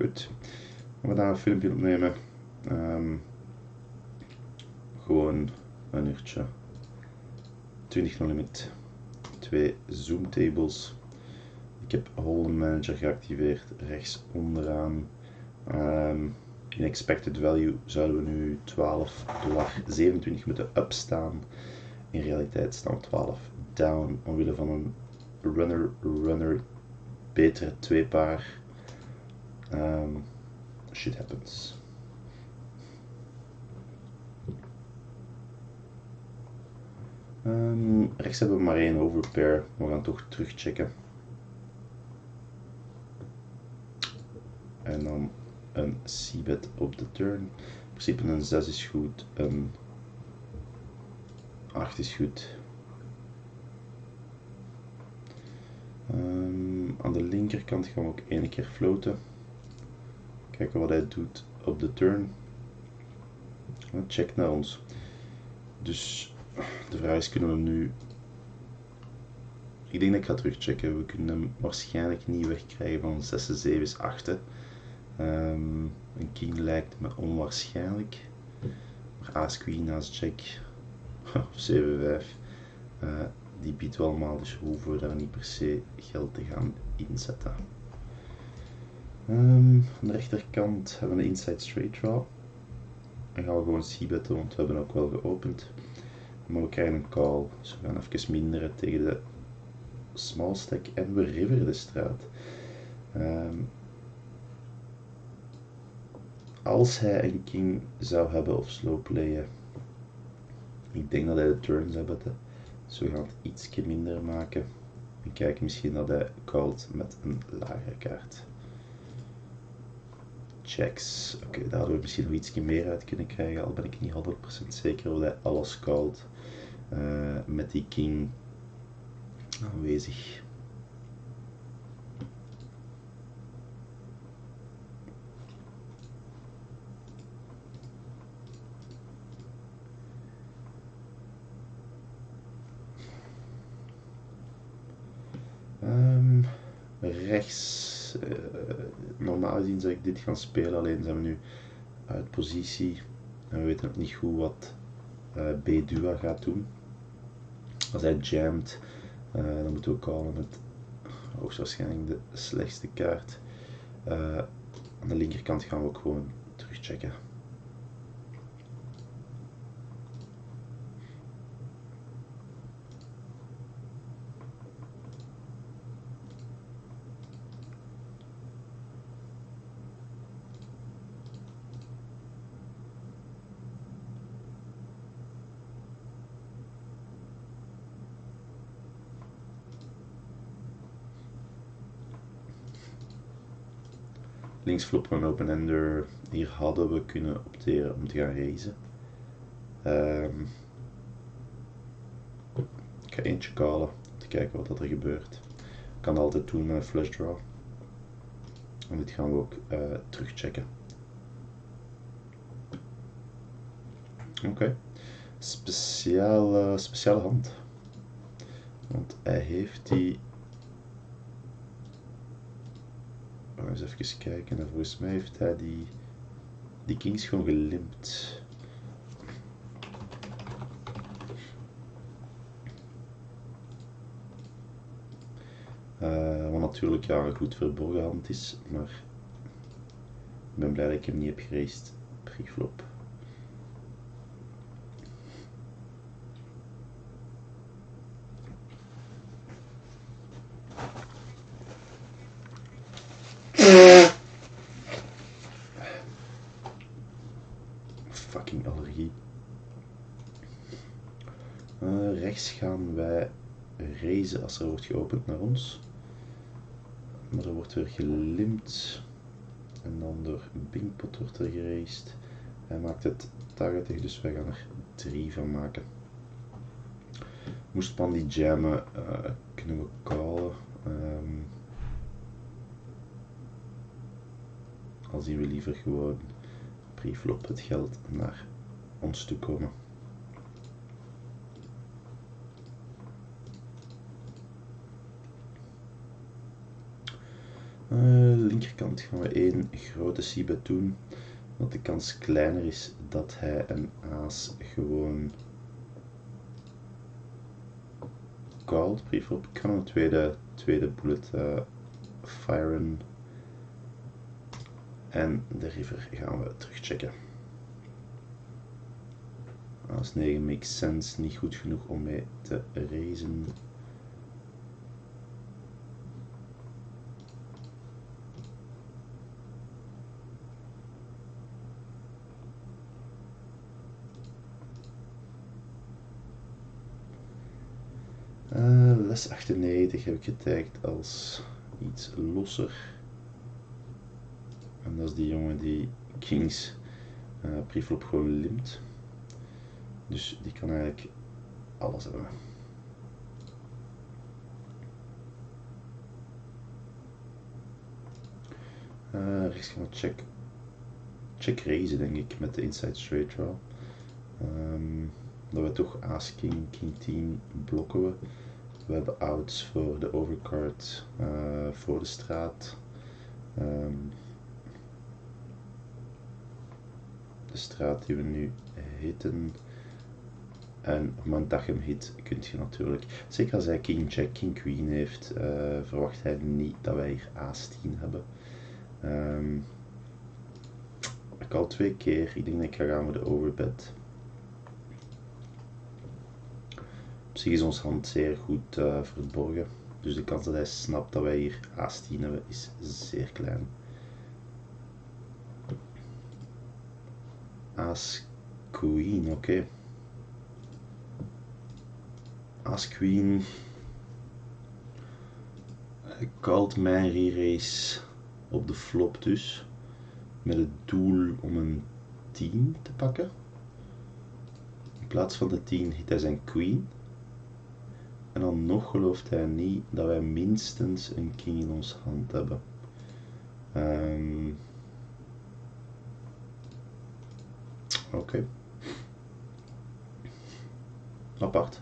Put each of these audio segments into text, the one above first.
Goed. We gaan een filmpje opnemen. Gewoon een uurtje. 20 no limit. 2 zoom tables. Ik heb Holden Manager geactiveerd. Rechts onderaan. In expected value zouden we nu $12.27 moeten upstaan. In realiteit staan we 12 down omwille van een runner betere 2 paar. Shit happens. Rechts hebben we maar 1 overpair. We gaan toch terugchecken. En dan een c-bet op de turn. In principe een 6 is goed, een 8 is goed. Aan de linkerkant gaan we ook 1 keer floaten. Kijken wat hij doet op de turn. Check naar ons. Dus de vraag is, kunnen we hem nu... Ik denk dat ik ga terugchecken. We kunnen hem waarschijnlijk niet wegkrijgen van 6, 7, 8. Een king lijkt me onwaarschijnlijk. Maar aas queen, aas jack of 7, 5. Die biedt wel allemaal, dus we hoeven daar niet per se geld te gaan inzetten. Aan de rechterkant hebben we een inside straight draw. Dan gaan we gewoon c-betten, want we hebben ook wel geopend. Maar we krijgen een call, dus we gaan even minderen tegen de small stack en we river de straat. Als hij een king zou hebben of slow playen, ik denk dat hij de turn zou betten, dus we gaan het ietsje minder maken. En kijken misschien dat hij callt met een lagere kaart. Checks. Oké, daar hadden we misschien nog ietsje meer uit kunnen krijgen, al ben ik niet 100% zeker of hij alles callt met die king aanwezig. Rechts, normaal gezien zou ik dit gaan spelen, alleen zijn we nu uit positie en we weten ook niet goed wat B-Dua gaat doen. Als hij jamt, dan moeten we callen met hoogstwaarschijnlijk de slechtste kaart. Aan de linkerkant gaan we ook gewoon terugchecken. Links floppen een open-ender. Hier hadden we kunnen opteren om te gaan raisen. Ik ga eentje callen om te kijken wat er gebeurt. Ik kan dat altijd doen met een flush draw. En dit gaan we ook terugchecken. Oké. Speciale hand. Want hij heeft die... Eens even kijken, en volgens mij heeft hij die kings gewoon gelimpt. Wat natuurlijk ja, een goed verborgen hand is, maar ik ben blij dat ik hem niet heb geraced pre-flop. Fucking allergie. Rechts gaan wij raisen als er wordt geopend naar ons. Maar er wordt weer gelimpt. En dan door Bingpot wordt er geraced. Hij maakt het 80, dus wij gaan er 3 van maken. Moest man die jammen, kunnen we callen. Al zien we liever gewoon pre-flop het geld naar ons toe komen. Linkerkant gaan we 1 grote c-bet doen, want de kans kleiner is dat hij een aas gewoon called. Preflop. Ik ga een tweede bullet firen. En de river gaan we terugchecken. Aas 9 makes sense, niet goed genoeg om mee te raisen. Les 98 heb ik getagd als iets losser. En dat is die jongen die Kings preflop gewoon limt. Dus die kan eigenlijk alles hebben. Rechts gaan we check raisen denk ik met de inside straight draw. Dat we toch aas king, king 10 blokken we. We hebben outs voor de overcard, voor de straat. De straat die we nu hitten. En op het moment dat je hem hit, kun je natuurlijk, zeker als hij king jack, king queen heeft, verwacht hij niet dat wij hier aas 10 hebben. Ik al 2 keer, ik denk dat ik ga gaan voor de overbet. Op zich is onze hand zeer goed verborgen, dus de kans dat hij snapt dat wij hier aas 10 hebben is zeer klein. Aas queen, oké. Aas queen called mijn re-race op de flop dus, met het doel om een 10 te pakken. In plaats van de 10 hit hij zijn queen. En dan nog gelooft hij niet dat wij minstens een king in onze hand hebben. Oké. Apart.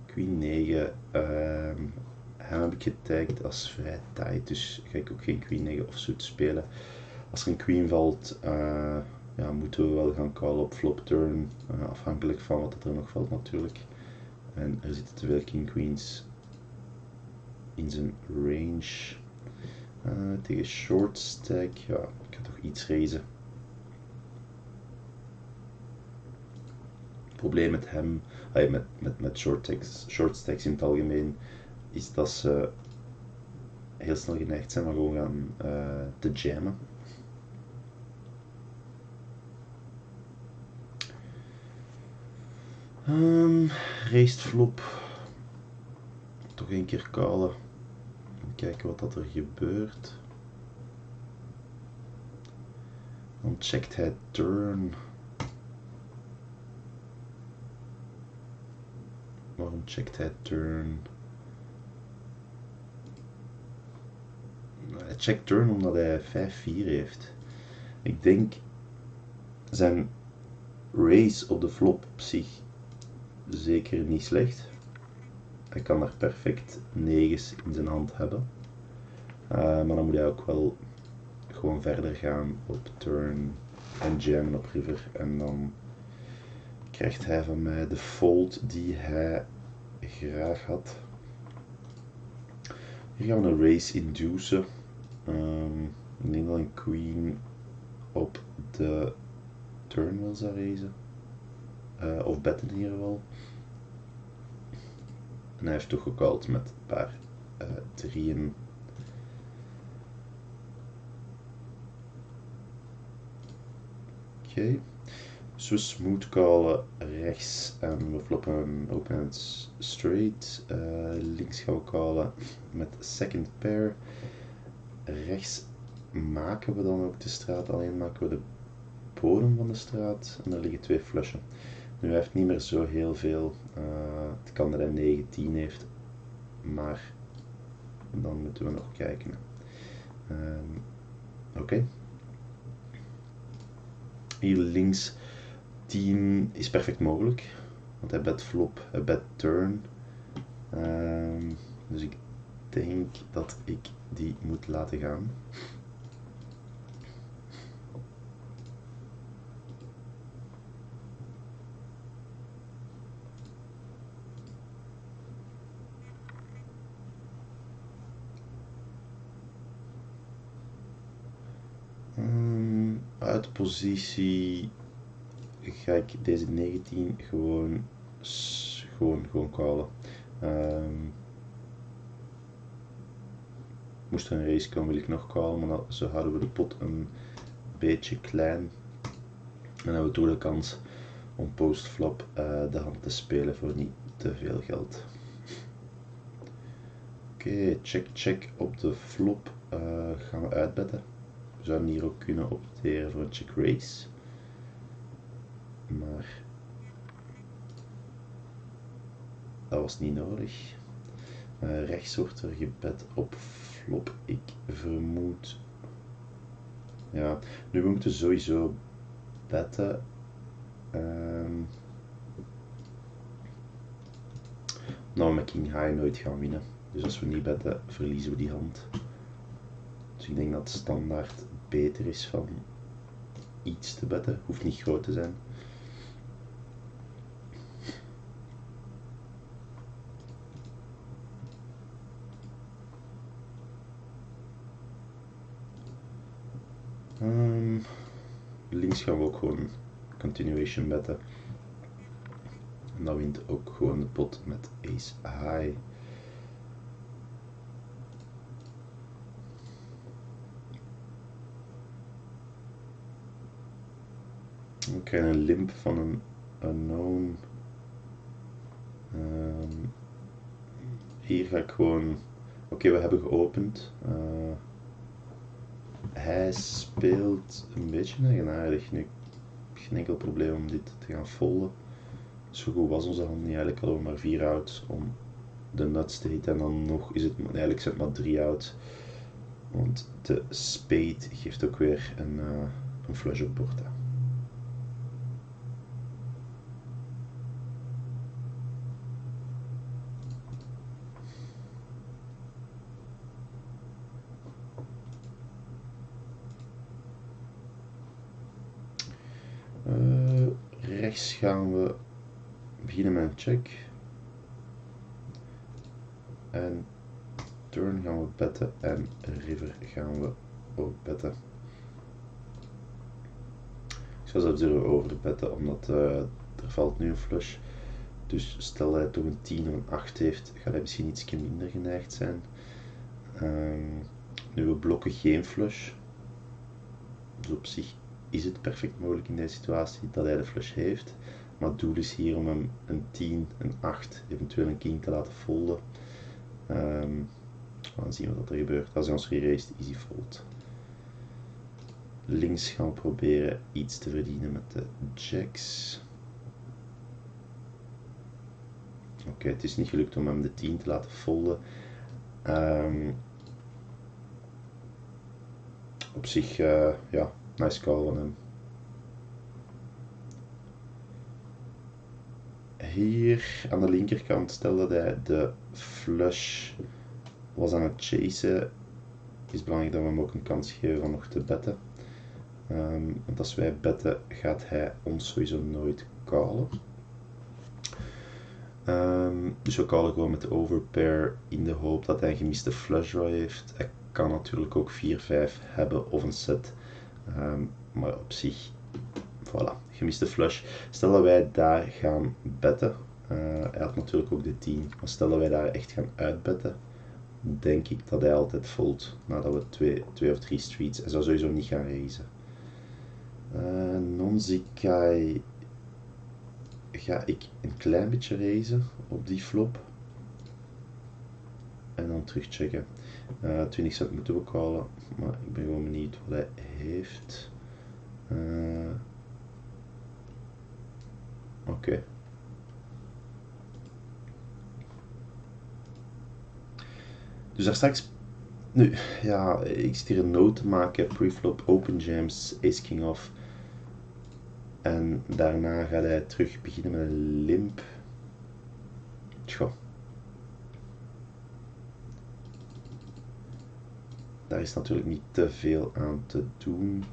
Queen 9. Hem heb ik getagd als vrij tight, dus ga ik ook geen queen 9 offsuit spelen. Als er een queen valt, ja, moeten we wel gaan callen op flop turn, afhankelijk van wat er nog valt natuurlijk. En er zitten te veel king queens in zijn range. Tegen short stack, ja, ik ga toch iets raisen. Het probleem met hem, met short stacks in het algemeen, is dat ze heel snel geneigd zijn om gewoon gaan te jammen. Raised flop. Toch een keer callen. Kijken wat dat er gebeurt. Dan checkt hij turn. Waarom checkt hij turn? Hij checkt turn omdat hij 5-4 heeft. Ik denk zijn raise op de flop op zich zeker niet slecht. Hij kan daar perfect 9's in zijn hand hebben. Maar dan moet hij ook wel gewoon verder gaan op turn en jammen op river. En dan krijgt hij van mij de fold die hij graag had. Hier gaan we een raise inducen. Ik denk dat een queen op de turn wil zou raisen. Of betten in ieder geval. En hij heeft toch gecallt met een paar drieën. Oké. Dus we smooth callen rechts en we floppen een open hand straight. Links gaan we callen met second pair. Rechts maken we dan ook de straat, alleen maken we de bodem van de straat en er liggen 2 flushen. Nu hij heeft niet meer zo heel veel, het kan dat hij 19 heeft, maar dan moeten we nog kijken. Oké. Hier links 10 is perfect mogelijk, want hij bet flop, hij bet turn. Dus ik denk dat ik die moet laten gaan. Uit positie ga ik deze 19 gewoon callen. Moest er een race komen, wil ik nog callen, maar zo houden we de pot een beetje klein. En dan hebben we toch de kans om postflop de hand te spelen voor niet te veel geld. Oké, check op de flop gaan we uitbetten. We zouden hier ook kunnen opteren voor een check raise. Maar dat was niet nodig. Rechts wordt er gebet op flop. Ik vermoed... Ja, nu we moeten sowieso betten. Nou, we met king high nooit gaan winnen. Dus als we niet betten, verliezen we die hand. Dus ik denk dat standaard beter is van iets te betten. Hoeft niet groot te zijn. Links gaan we ook gewoon continuation betten. En dan wint ook gewoon de pot met ace high. We krijgen een limp van een unknown. Hier ga ik gewoon... Oké, we hebben geopend. Hij speelt een beetje eigenaardig nu. Geen enkel probleem om dit te gaan folden. Zo goed was onze hand niet, eigenlijk hadden we maar 4 outs om de nuts te hitten en dan nog is het eigenlijk zijn het maar 3 outs. Want de spade geeft ook weer een flush op bord. Rechts gaan we beginnen met een check. En turn gaan we betten en river gaan we ook betten. Ik zou zelfs er over betten, omdat er valt nu een flush. Dus stel hij toch een 10 of een 8 heeft, gaat hij misschien iets minder geneigd zijn. Nu we blokken geen flush. Dus op zich is het perfect mogelijk in deze situatie dat hij de flush heeft. Maar het doel is hier om hem een 10, een 8, eventueel een king te laten folden. Dan zien we wat er gebeurt. Als hij ons re-raised, easy fold. Links gaan we proberen iets te verdienen met de jacks. Oké, het is niet gelukt om hem de 10 te laten folden. Op zich, ja, nice call van hem. Hier aan de linkerkant, stel dat hij de flush was aan het chasen, is het belangrijk dat we hem ook een kans geven om nog te betten. Want als wij betten, gaat hij ons sowieso nooit callen. Dus we callen gewoon met de overpair in de hoop dat hij een gemiste flush draw heeft. Hij kan natuurlijk ook 4-5 hebben of een set. Maar op zich, voilà, gemiste flush. Stel dat wij daar gaan betten. Hij had natuurlijk ook de 10. Maar stel dat wij daar echt gaan uitbetten, denk ik dat hij altijd fold nadat we 2 of 3 streets. Hij zou sowieso niet gaan raisen. Non-zikai ga ik een klein beetje raisen op die flop. En dan terugchecken. 20 cent moeten we callen, maar ik ben gewoon benieuwd wat hij heeft. Oké. Dus daar straks... Nu, ja, ik zit hier een note te maken. Preflop, open jams, ace king off. En daarna gaat hij terug beginnen met een limp. Tja. daar is natuurlijk niet te veel aan te doen.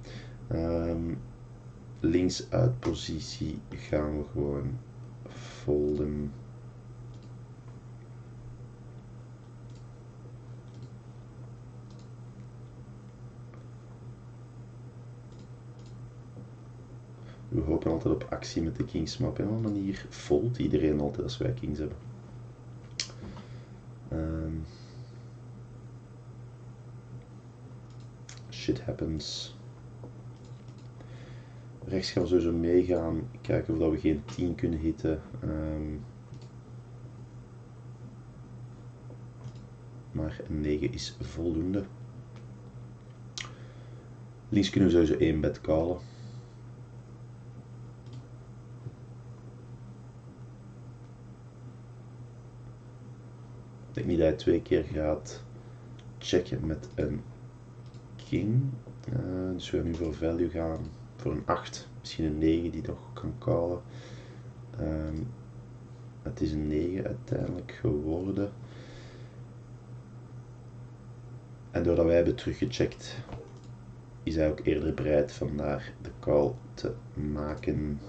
Links uit positie gaan we gewoon folden. We hopen altijd op actie met de kings, maar op een of andere manier fold iedereen altijd als wij kings hebben. Shit happens. Rechts gaan we sowieso meegaan, kijken of we geen 10 kunnen hitten. Maar een 9 is voldoende. Links kunnen we sowieso 1 bet callen. Ik denk niet dat hij 2 keer gaat checken met een king. Dus we gaan nu voor value gaan. Voor een 8, misschien een 9 die nog kan callen. Het is een 9 uiteindelijk geworden. En doordat wij hebben teruggecheckt, is hij ook eerder bereid vandaar de call te maken.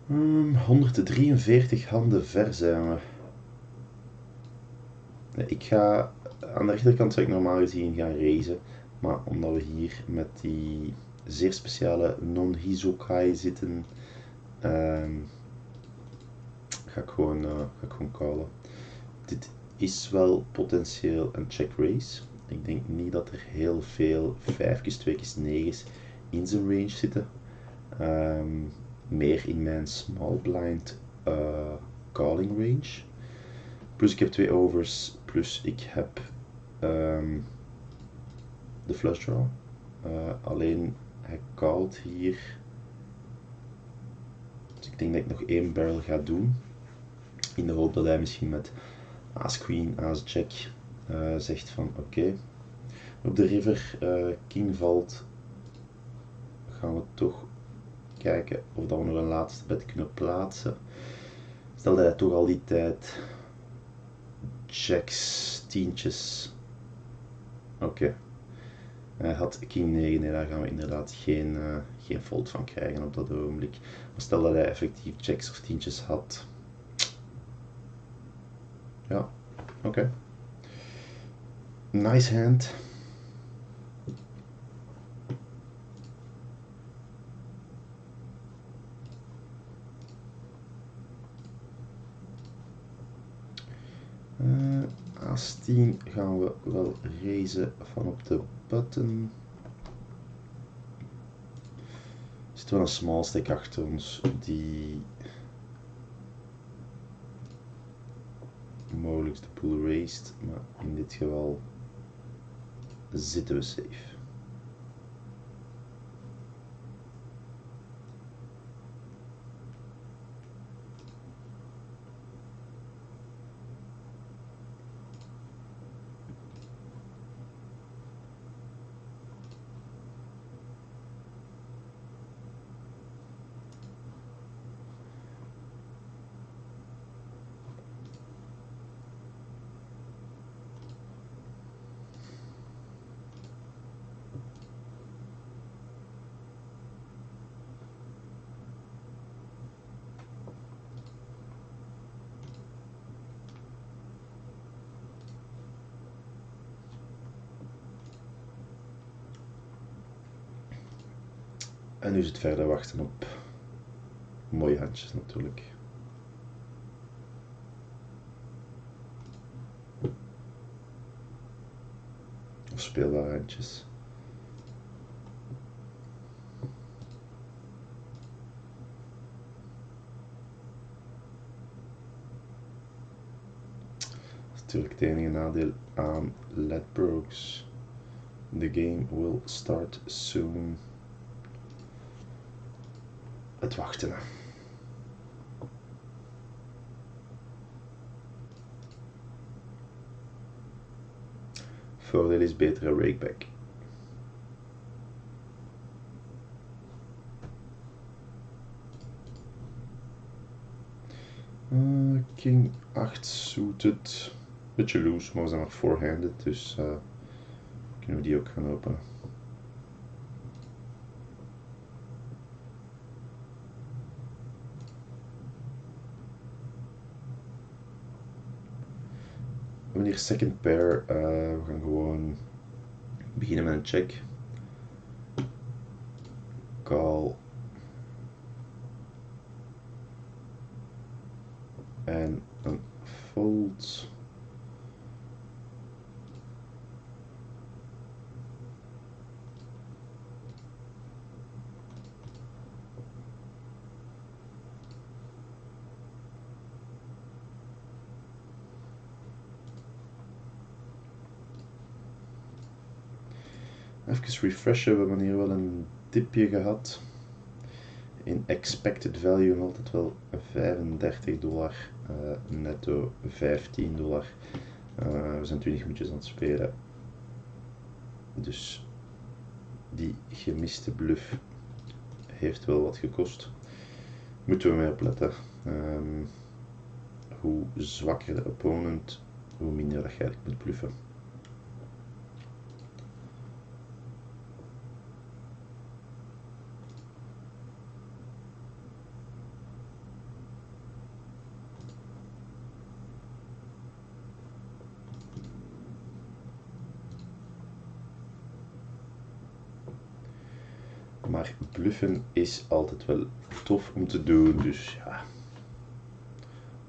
Hmm, 143 handen ver zijn we. Ik ga aan de rechterkant zou ik normaal gezien gaan raisen, maar omdat we hier met die zeer speciale non-hizokai zitten, ga ik gewoon callen. Dit is wel potentieel een check raise. Ik denk niet dat er heel veel 5's, 2's, 9's in zijn range zitten. Meer in mijn small blind calling range. Plus ik heb 2 overs, plus ik heb de flush draw. Alleen hij called hier. Dus ik denk dat ik nog 1 barrel ga doen. In de hoop dat hij misschien met Aas Queen, Aas Jack zegt van oké. Op de river King valt, gaan we toch kijken of dat we nog een laatste bet kunnen plaatsen. Stel dat hij toch al die tijd jacks, tientjes. Oké. Hij had King 9, nee, daar gaan we inderdaad geen fold van krijgen op dat ogenblik. Maar stel dat hij effectief jacks of tientjes had. Ja, oké. Nice hand. Aas 10 gaan we wel raisen van op de button. Er zit wel een small stack achter ons die mogelijk de pool raised, maar in dit geval zitten we safe. En nu is het verder wachten op mooie handjes natuurlijk. Of speelbare handjes. Dat is natuurlijk het enige nadeel aan Ladbrokes. The game will start soon. Het wachten. voordeel is betere rakeback. King 8 suited. Beetje loose, maar we zijn nog four-handed, dus kunnen we die ook gaan openen. We hebben hier second pair. We gaan gewoon beginnen met een check. Call. En een fold. Even refreshen, we hebben hier wel een dipje gehad. In expected value altijd wel $35, netto $15. We zijn 20 minuutjes aan het spelen. Dus die gemiste bluff heeft wel wat gekost. Moeten we mee opletten. Hoe zwakker de opponent, hoe minder dat je eigenlijk moet bluffen. Maar bluffen is altijd wel tof om te doen, dus ja.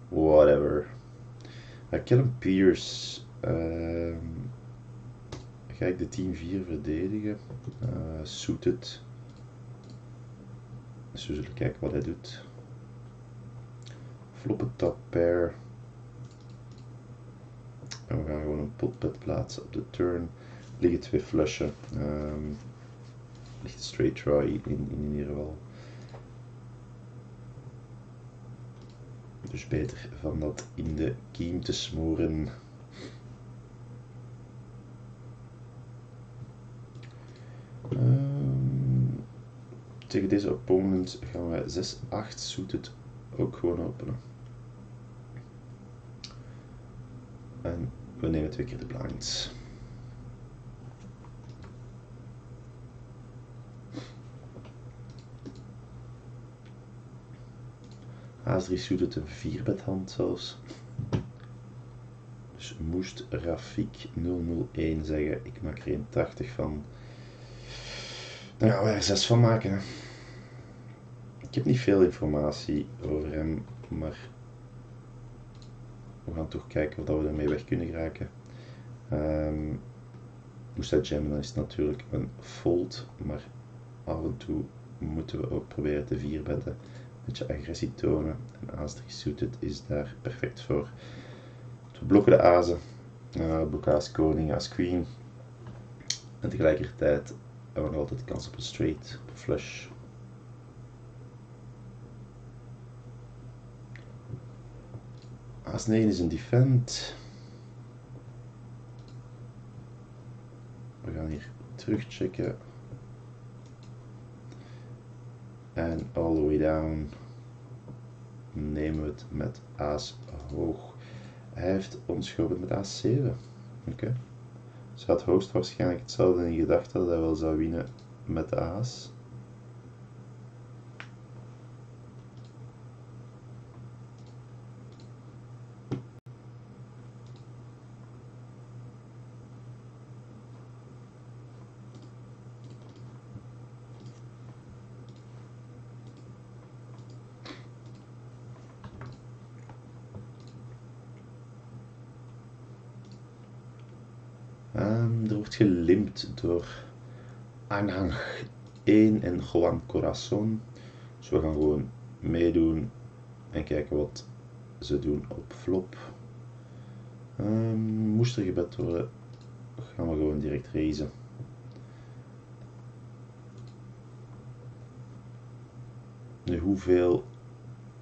Whatever. Callum Pierce. Ga ik de 10-4 verdedigen. Suited. Dus we zullen kijken wat hij doet. Floppen top pair. En we gaan gewoon een potpet plaatsen op de turn. Liggen 2 flushen. Ligt straight try in ieder geval. Dus beter van dat in de kiem te smoren. Tegen deze opponent gaan we 6-8 suited ook gewoon openen. En we nemen 2 keer de blinds. Aas 3 suited een 4-bet hand zelfs. Dus moest Rafik 001 zeggen, ik maak er 81 van. Dan gaan we er 6 van maken. Hè. Ik heb niet veel informatie over hem, maar we gaan toch kijken of we ermee weg kunnen geraken. Moest hij jammen, dan is het natuurlijk een fold, maar af en toe moeten we ook proberen te 4-betten. Een beetje agressie tonen en Aas 3 suited is daar perfect voor. We blokken de azen, blokken Aas koning, Aas queen en tegelijkertijd hebben we nog altijd de kans op een straight, op een flush. Aas 9 is een defend. We gaan hier terugchecken. En all the way down nemen we het met Aas hoog. Hij heeft ons geopend met Aas 7. Oké. Dus hij had hoogst waarschijnlijk hetzelfde in gedachten dat hij wel zou winnen met de Aas. Er wordt gelimpt door Anhang 1 en Juan Corazon. Dus we gaan gewoon meedoen en kijken wat ze doen op flop. Moest er gebet worden, gaan we gewoon direct raisen. Nu hoeveel?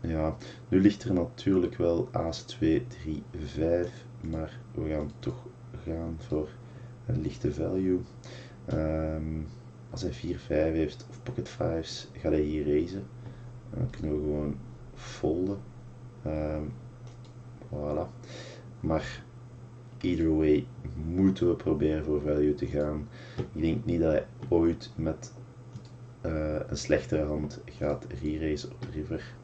Ja, nu ligt er natuurlijk wel Aas 2, 3, 5, maar we gaan toch gaan voor een lichte value. Als hij 4-5 heeft of pocket 5's, gaat hij hier raisen. Dan kunnen we gewoon folden. Voilà. Maar either way moeten we proberen voor value te gaan. Ik denk niet dat hij ooit met een slechtere hand gaat re-raisen op de river.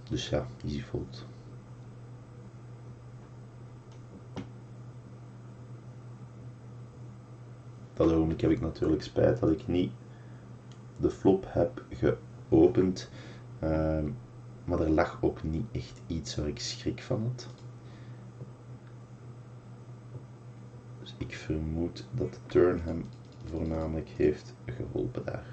Dus ja, easy fold. Dat ogenblik heb ik natuurlijk spijt dat ik niet de flop heb geopend. Maar er lag ook niet echt iets waar ik schrik van had. Dus ik vermoed dat de turn hem voornamelijk heeft geholpen daar.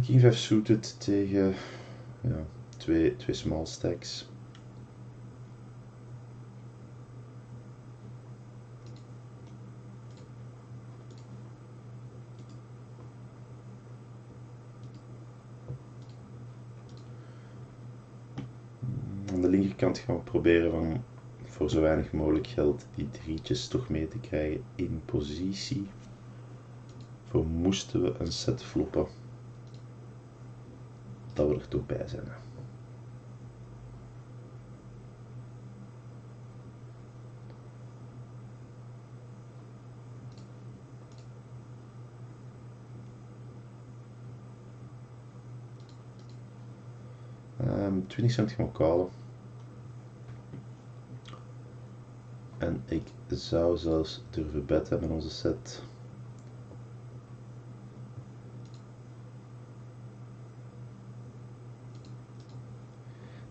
King 5 suited tegen ja, twee small stacks. Aan de linkerkant gaan we proberen van voor zo weinig mogelijk geld die drietjes toch mee te krijgen in positie. Voor moesten we een set floppen, dat we er toch bij zijn. Um, 20 cent gaan we callen. En ik zou zelfs durven betten met onze set.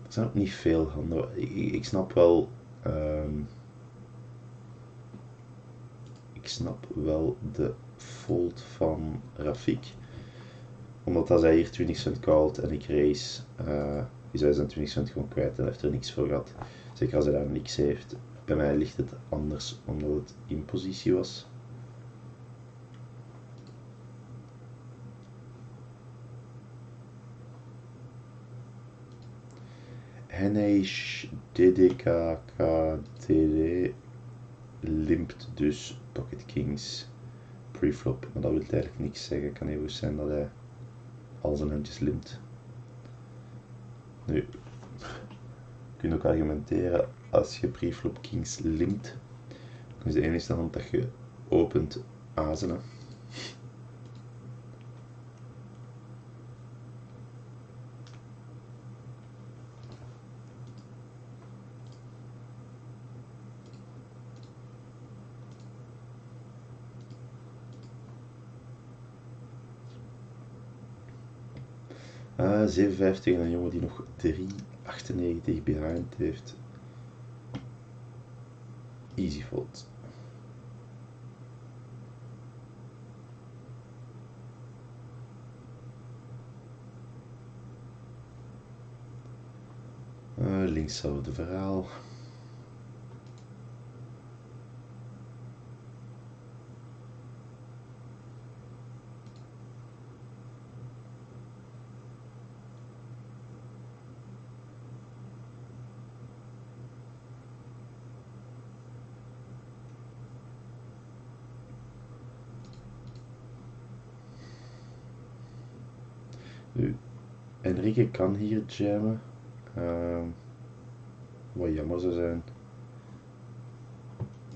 Er zijn ook niet veel handen. Ik snap wel. Ik snap wel de fold van Rafik. Omdat als hij hier 20 cent called en ik race, is hij zijn 20 cent gewoon kwijt en heeft er niks voor gehad. Zeker als hij daar niks heeft. Bij mij ligt het anders omdat het in positie was. Handjes DDKKTD limpt dus pocket kings preflop, maar dat wil eigenlijk niks zeggen. Het kan even zijn dat hij al zijn handjes limpt. Nu, je kunt ook argumenteren, als je preflop kings limpt, dan is de enige hand dat je opent azen. 57 en een jongen die nog 3,98 behind heeft. Easy fold. Linkszelfde verhaal. Nu, Enrique kan hier jammen. Wat jammer zou zijn.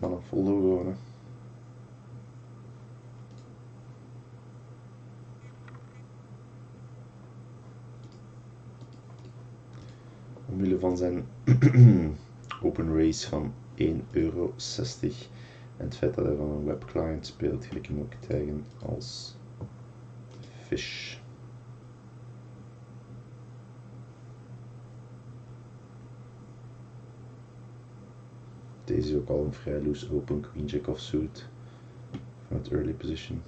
Maar dan follow gewoon. Omwille van zijn open race van €1,60 en het feit dat hij van een webclient speelt, ga ik hem ook taggen als fish. Deze is ook al een vrij loose open queen jack offsuit vanuit early position.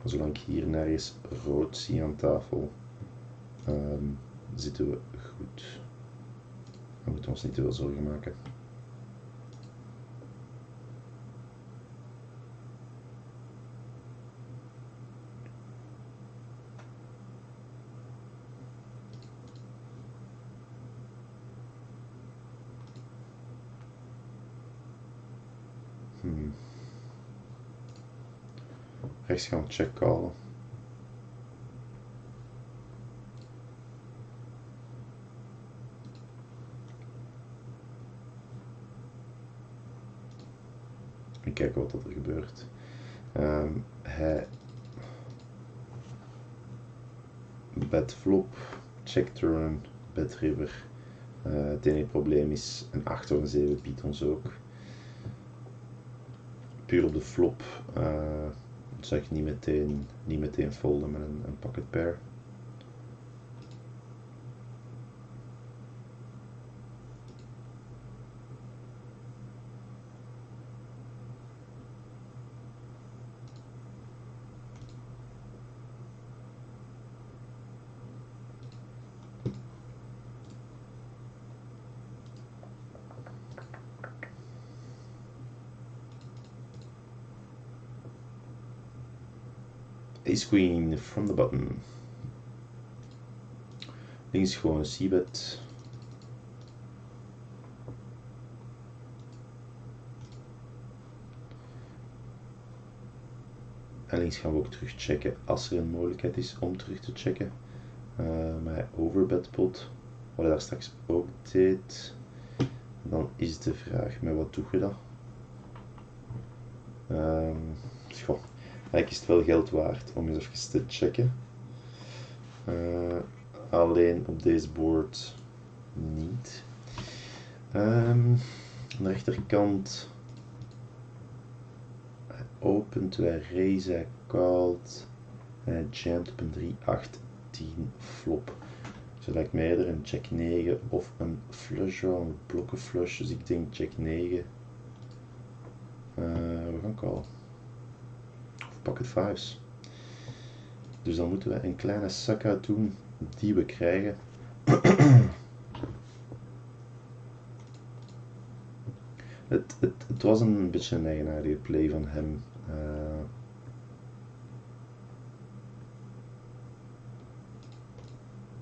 zolang ik hier nergens rood zie aan tafel, zitten we goed. We moeten ons niet te veel zorgen maken. Rechts gaan we check callen. En kijken wat er gebeurt. Hij bet flop, check turn, bet river. Het enige probleem is een 8 of een 7 biedt ons ook. Puur op de flop zou ik niet meteen folden met een pocket pair. Ace Queen from the button. Links gewoon een c-bet. En links gaan we ook terug checken als er een mogelijkheid is om terug te checken. Mijn overbet pot, wat ik daar straks ook deed. Dan is de vraag, met wat doe je dat? Eigenlijk is het wel geld waard om eens even te checken. Alleen op deze board niet. Aan de rechterkant hij opent, wij raise, hij called, hij jamt op een 3, 8, 10 flop. Dus lijkt mij eerder een check 9 of een flush draw, een blokken flush, dus ik denk check 9. We gaan callen. Of pocket 5's. Dus dan moeten we een kleine suck-out doen die we krijgen. Het was een beetje een eigenaardige play van hem.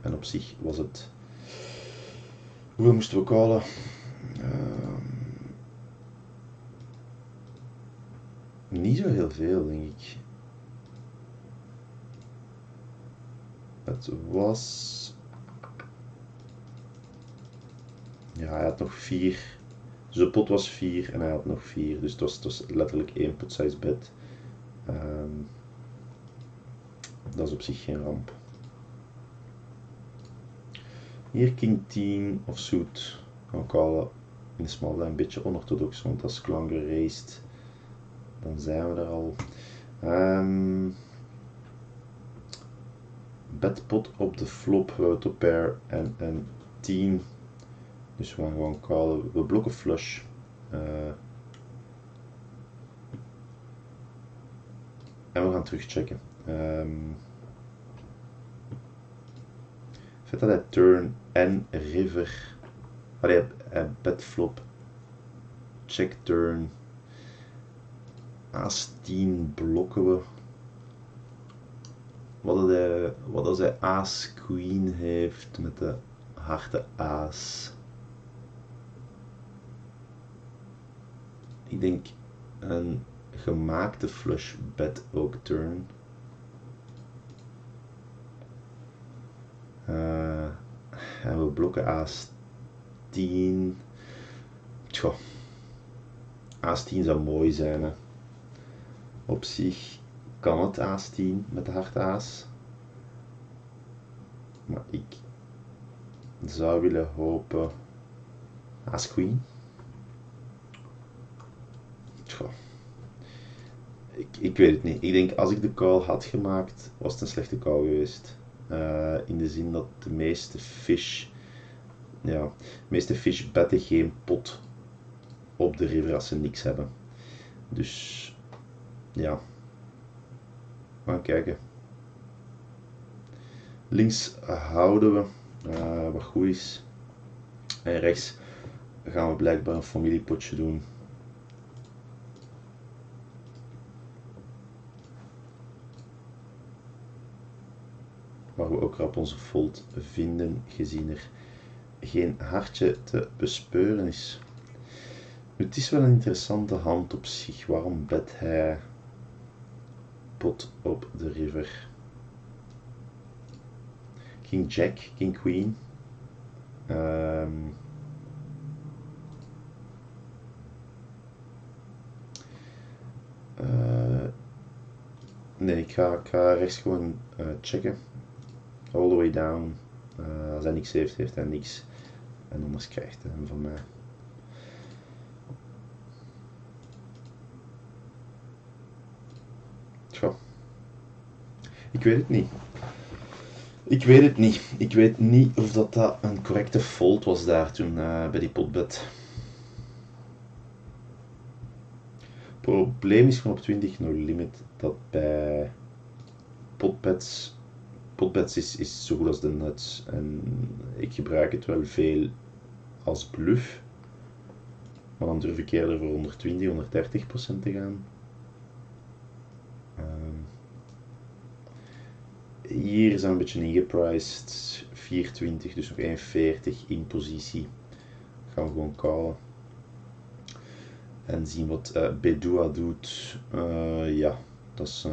En op zich was het... Hoeveel moesten we callen? Niet zo heel veel, denk ik. Het was... Ja, hij had nog 4. Dus de pot was 4 en hij had nog 4. Dus het was letterlijk 1 pot size bet. Dat is op zich geen ramp. Hier king 10 of suit. Gaan callen in de small blind, een beetje onorthodox, want als ik langer raced, dan zijn we er al. Bedpot op de flop, we hebben top pair en een 10. Dus we gaan gewoon callen, we blokken flush. En we gaan terugchecken. Het feit dat hij turn en river, hij bet flop, check turn, aas 10 blokken we. Wat als hij aas queen heeft met de harte aas. Ik denk een gemaakte flush bet ook turn. En we blokken aas 10. Tja, aas 10 zou mooi zijn. Hè. Op zich kan het aas 10 met de harte aas. Maar ik zou willen hopen aas queen. Tja. Ik weet het niet. Ik denk als ik de call had gemaakt, was het een slechte call geweest. In de zin dat de meeste fish betten geen pot op de river als ze niks hebben. Dus ja, We gaan kijken. Links houden we, wat goed is. En rechts gaan we blijkbaar een familiepotje doen. Waar we ook rap onze fold vinden, gezien er geen hartje te bespeuren is. Het is wel een interessante hand op zich. Waarom bet hij pot op de river? King Jack, King Queen. Nee, ik ga rechts gewoon checken. All the way down. Als hij niks heeft, heeft hij niks. En anders krijgt hij hem van mij. Tja. Ik weet het niet. Ik weet niet of dat een correcte fold was daar toen bij die potbet. Het probleem is gewoon op 20 no limit dat bij potbets is zo goed als de nuts. En ik gebruik het wel veel als bluff. Maar dan durf ik eerder voor 120, 130% te gaan. Hier zijn we een beetje ingepriced. 420, dus nog 140 in positie. Gaan we gewoon callen. En zien wat Bedua doet. Ja, dat is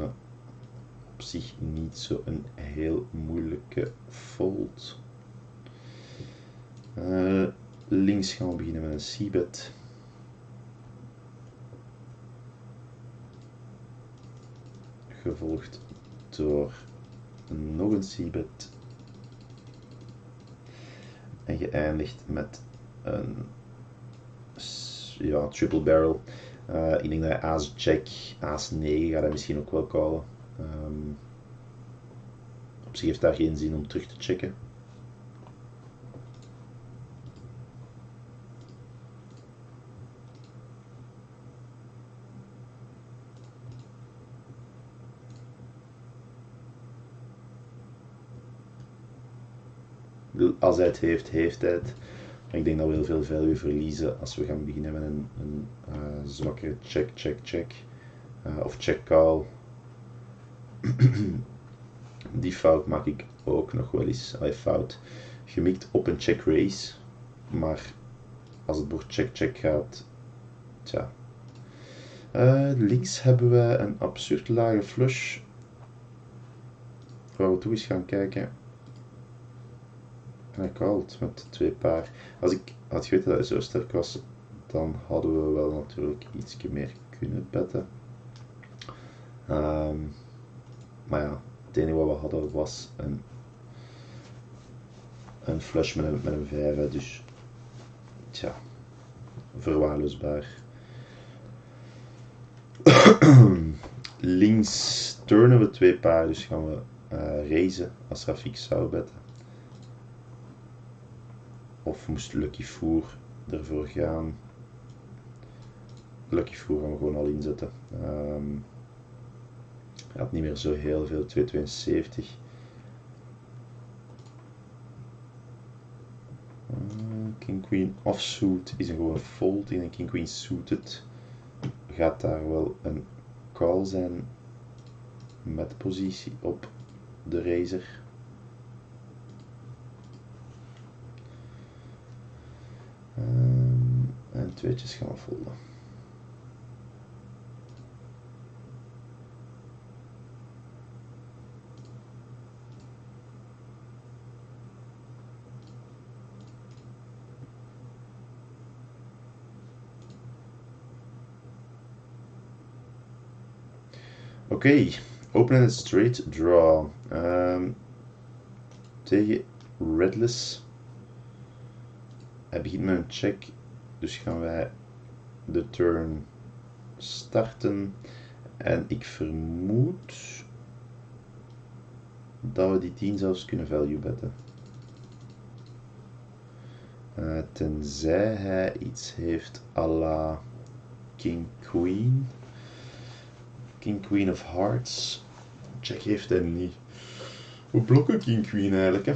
op zich niet zo een heel moeilijke fold. Links gaan we beginnen met een c-bet. Gevolgd door nog een c-bet. En geëindigd met een triple barrel. Ik denk dat hij aas jack, aas 9 gaat hij misschien ook wel callen. Op zich heeft daar geen zin om terug te checken. Als hij het heeft, heeft hij het. Maar ik denk dat we heel veel value verliezen als we gaan beginnen met een zwakkere check. Of check call. Die fout maak ik ook nog wel eens. Fout. Gemikt op een check raise. Maar als het bord check gaat. Tja. Links hebben we een absurd lage flush. Waar we toe eens gaan kijken. En hij called met 2 paar. Als ik had geweten dat hij zo sterk was, dan hadden we wel natuurlijk iets meer kunnen betten. Maar ja, het enige wat we hadden was een flush met een 5, dus tja, verwaarloosbaar. Links turnen we 2 paar, dus gaan we raisen als Rafik zou betten. Of moest Lucky Four ervoor gaan. Lucky Four gaan we gewoon al inzetten. Hij had niet meer zo heel veel, 272. King Queen offsuit is een gewoon fold. In een King Queen suited gaat daar wel een call zijn met positie op de raiser. En tweetjes gaan we folden. Oké, open and straight draw. Tegen redless. Hij begint met een check, dus gaan wij de turn starten. En ik vermoed dat we die 10 zelfs kunnen value betten. Tenzij hij iets heeft à la King Queen. King Queen of Hearts. Check heeft hij niet. Hoe blokken king queen eigenlijk, hè?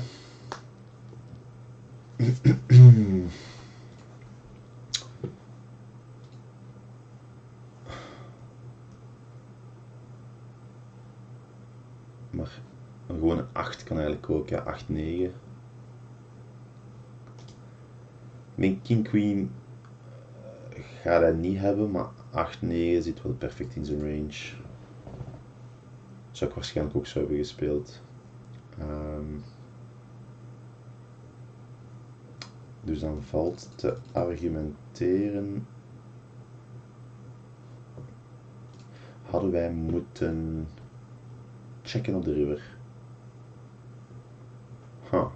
Maar gewoon een 8 kan eigenlijk ook, ja, 8, 9. Ik denk king queen gaat hij niet hebben, maar 8, 9 zit wel perfect in zijn range. Zou ik waarschijnlijk ook zo hebben gespeeld. Dus dan valt te argumenteren. Hadden wij moeten checken op de river. Huh.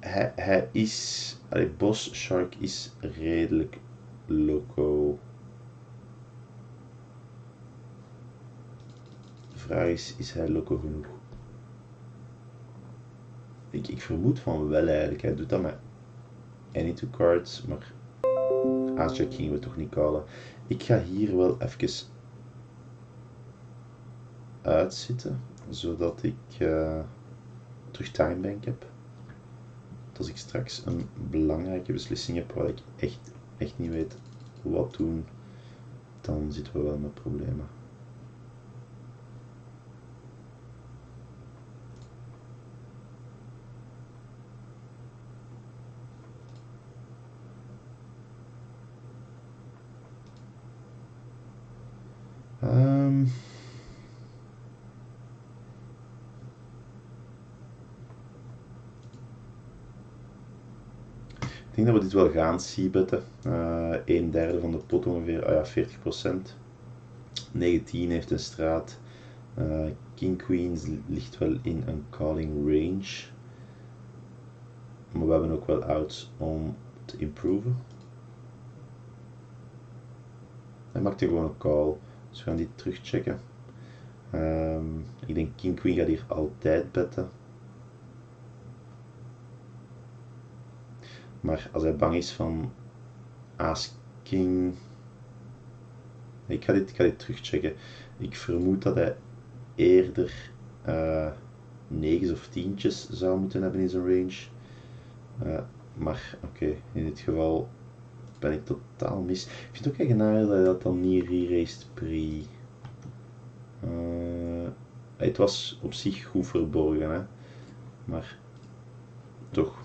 Hij is... Boss Shark is redelijk loco. De vraag is hij loco genoeg? Ik vermoed van wel eigenlijk. Hij doet dat met any two cards, maar Ace-Jack gingen we toch niet callen. Ik ga hier wel even uitzitten, zodat ik terug timebank heb. Als ik straks een belangrijke beslissing heb waar ik echt niet weet wat doen, dan zitten we wel met problemen. Ik denk dat we dit wel gaan c-betten. 1/3 van de pot ongeveer, ja, 40%. 19 heeft een straat. King Queens ligt wel in een calling range. Maar we hebben ook wel outs om te improven. Hij maakt gewoon een call, dus we gaan die terugchecken. Ik denk King Queen gaat hier altijd betten. Maar als hij bang is van Aas King... Ik ga dit terugchecken. Ik vermoed dat hij eerder 9's of 10'tjes zou moeten hebben in zijn range. Maar oké, in dit geval ben ik totaal mis. Ik vind het ook eigenaardig dat hij dat dan niet re-raced pre. Het was op zich goed verborgen, hè? Maar toch.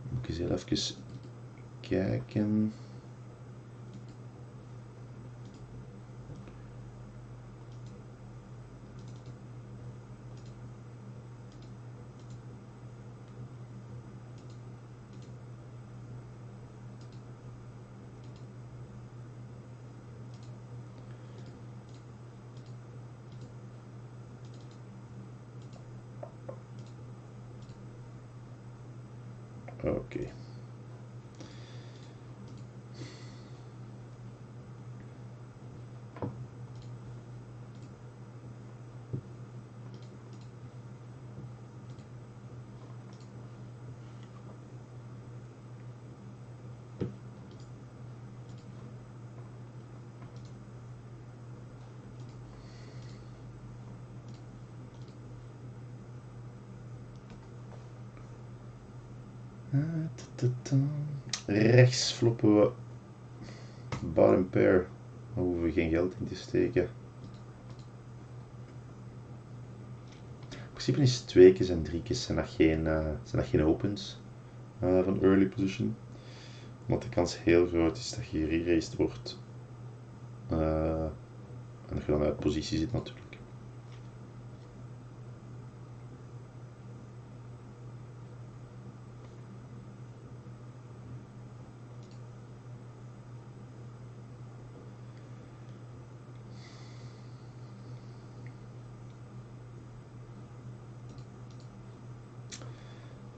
Moet ik eens heel even kijken. Oké. Rechts floppen we bottom pair. Daar hoeven we geen geld in te steken. In principe is 2'tjes en 3'tjes zijn dat geen opens van early position. Omdat de kans heel groot is dat je re-raced wordt. En dat je dan uit positie zit natuurlijk.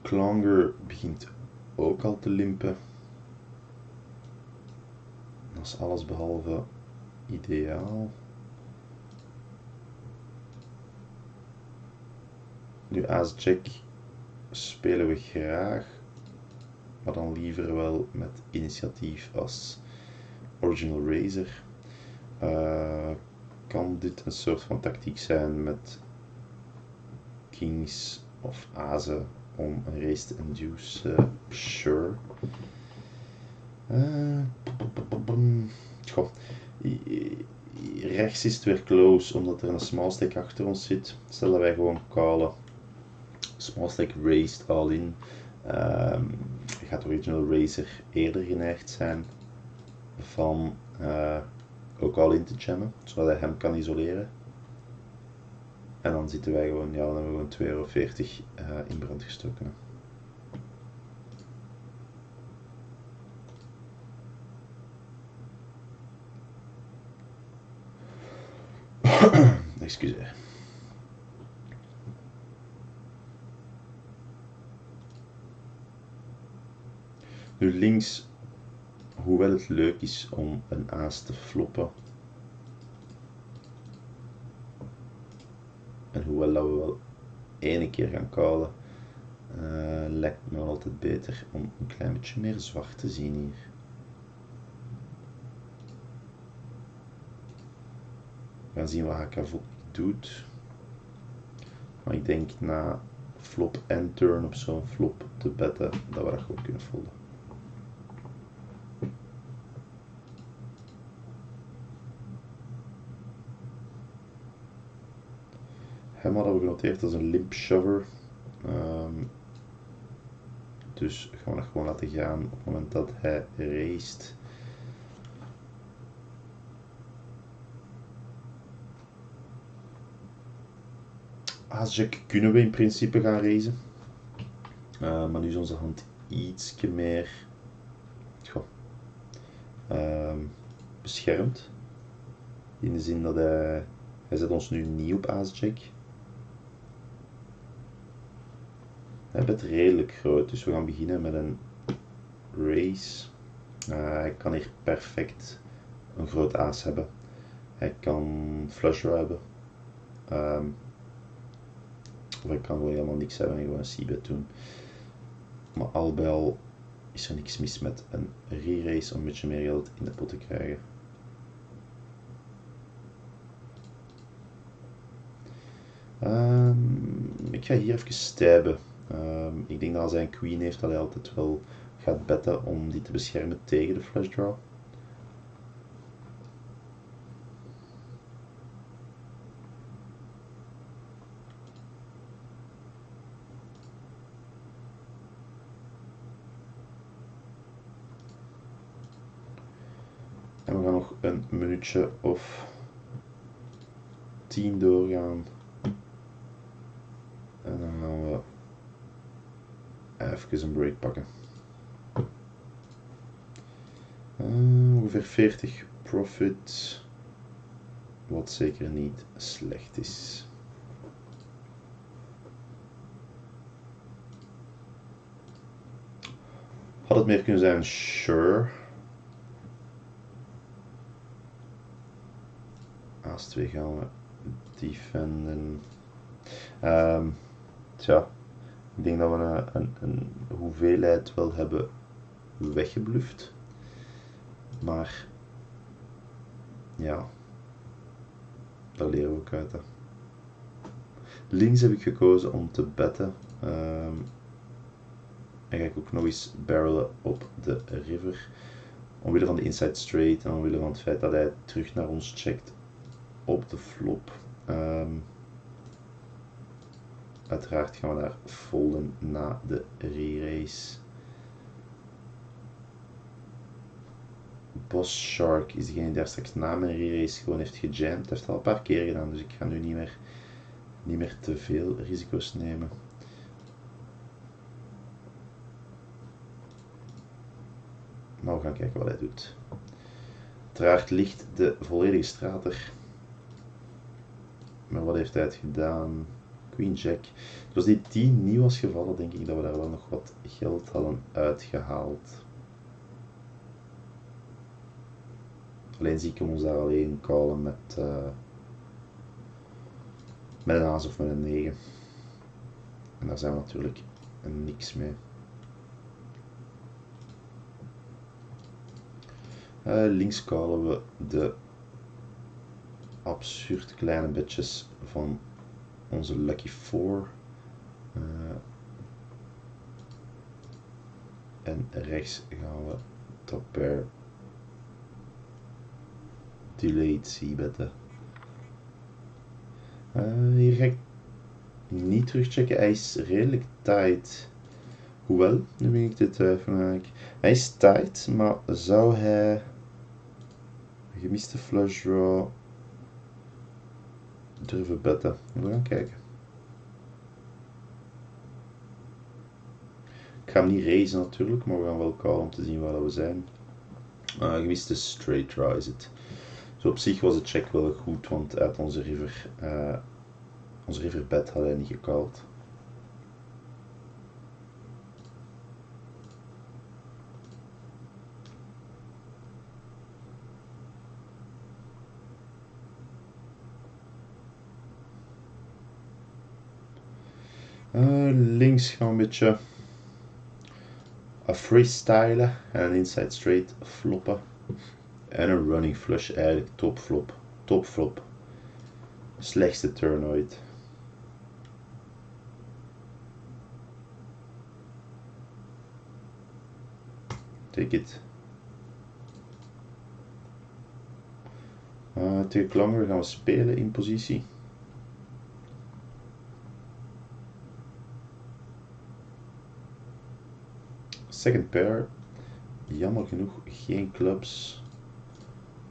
Clonger begint ook al te limpen. Dat is alles behalve ideaal. Nu Aas-Jack spelen we graag, maar dan liever wel met initiatief als Original Razor. kan dit een soort van tactiek zijn met kings of azen om een race te induce? Sure. Goh. Rechts is het weer close omdat er een small stack achter ons zit. Stel dat wij gewoon callen. Small stack raised all in. Gaat original raiser eerder geneigd zijn van ook all in te jammen, zodat hij hem kan isoleren. En dan zitten wij gewoon, ja, dan hebben we gewoon €2,40 in brand gestoken. Excuseer. Nu links, hoewel het leuk is om een aas te floppen, en hoewel dat we wel ene keer gaan callen, lijkt het me wel altijd beter om een klein beetje meer zwart te zien hier. We gaan zien wat HK doet. Maar ik denk na flop en turn op zo'n flop te betten dat we dat gewoon kunnen folden. Hem hadden we genoteerd als een limp shover. Dus gaan we dat gewoon laten gaan op het moment dat hij raised. Aasjack kunnen we in principe gaan raisen. Maar nu is onze hand ietsje meer beschermd. In de zin dat hij zet ons nu niet op aasjack. Hij bent redelijk groot, dus we gaan beginnen met een raise. Hij kan hier perfect een groot aas hebben. Hij kan flusher hebben. Of hij kan gewoon helemaal niks hebben en gewoon een c-bet doen. Maar al bij al is er niks mis met een re-race om een beetje meer geld in de pot te krijgen. Ik ga hier even stabben. Ik denk dat als hij een queen heeft, dat hij altijd wel gaat betten om die te beschermen tegen de flush draw. En we gaan nog een minuutje of 10 doorgaan. En dan gaan we even een break pakken. Ongeveer 40 profit, wat zeker niet slecht is. Had het meer kunnen zijn? Sure. Aas 2 gaan we defenden. Tja, ik denk dat we een hoeveelheid wel hebben weggebluft. Maar ja, daar leren we ook uit. Hè. Links heb ik gekozen om te betten. En ga ik ook nog eens barrelen op de river. Omwille van de inside straight en omwille van het feit dat hij terug naar ons checkt op de flop. Uiteraard gaan we daar folden na de re-race. Boss Shark is degene die daar straks na mijn re-race gewoon heeft gejamd. Dat heeft het al een paar keer gedaan, dus ik ga nu niet meer te veel risico's nemen. Maar we gaan kijken wat hij doet. Uiteraard ligt de volledige straat er. Maar wat heeft hij het gedaan? Queen Jack. Dus als die 10 niet was gevallen, denk ik dat we daar wel nog wat geld hadden uitgehaald. Alleen zie ik hem ons daar alleen callen met een aas of met een 9. En daar zijn we natuurlijk niks mee. Links callen we de absurd kleine bedjes van onze Lucky 4. En rechts gaan we top pair delayed c-betten. Hier ga ik niet terugchecken, hij is redelijk tight. Hoewel, nu ben ik dit twijfelen. Hij is tight, maar zou hij gemiste flush draw durven betten? We gaan kijken. Ik ga hem niet racen natuurlijk, maar we gaan wel callen om te zien waar we zijn. Gemiste straight draw is het. Zo op zich was de check wel goed, want uit onze river bet had hij niet gecalled. Links gaan we een beetje freestylen en een inside straight floppen. En een running flush, eigenlijk top flop. Slechtste turn ooit. Take it. Tegen klanger gaan we spelen in positie. Second pair, jammer genoeg geen clubs,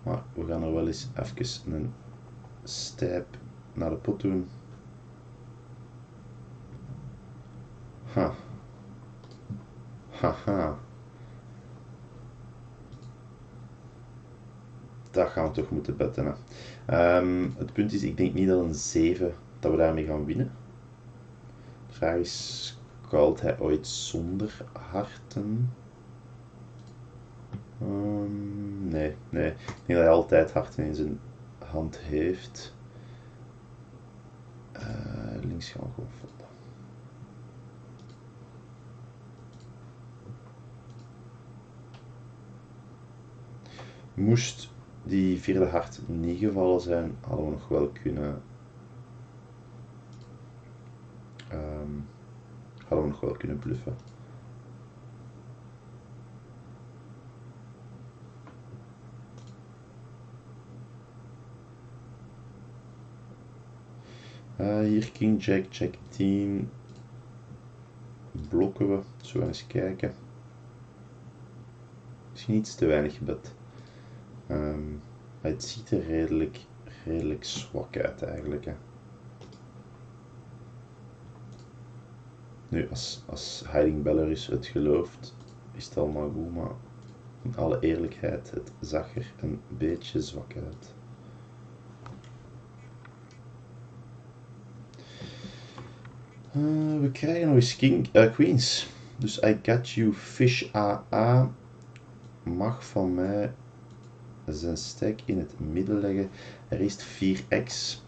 maar we gaan er wel eens even een step naar de pot doen. Haha. Dat gaan we toch moeten betten. Het punt is, ik denk niet dat een 7 dat we daarmee gaan winnen. De vraag is, called hij ooit zonder harten? Nee. Ik denk dat hij altijd harten in zijn hand heeft. Links gaan we gewoon foppen. Moest die vierde hart niet gevallen zijn, hadden we nog wel kunnen bluffen. Hier King Jack, Jack 10. Blokken we. Zo gaan eens kijken. Misschien iets te weinig gebed. Het ziet er redelijk zwak uit eigenlijk. Hè. Nu, als Hiding Belarus het gelooft, is het allemaal goed, maar in alle eerlijkheid, het zag er een beetje zwak uit. We krijgen nog eens Queens. Dus I got you fish AA mag van mij zijn stack in het midden leggen. Er is 4x.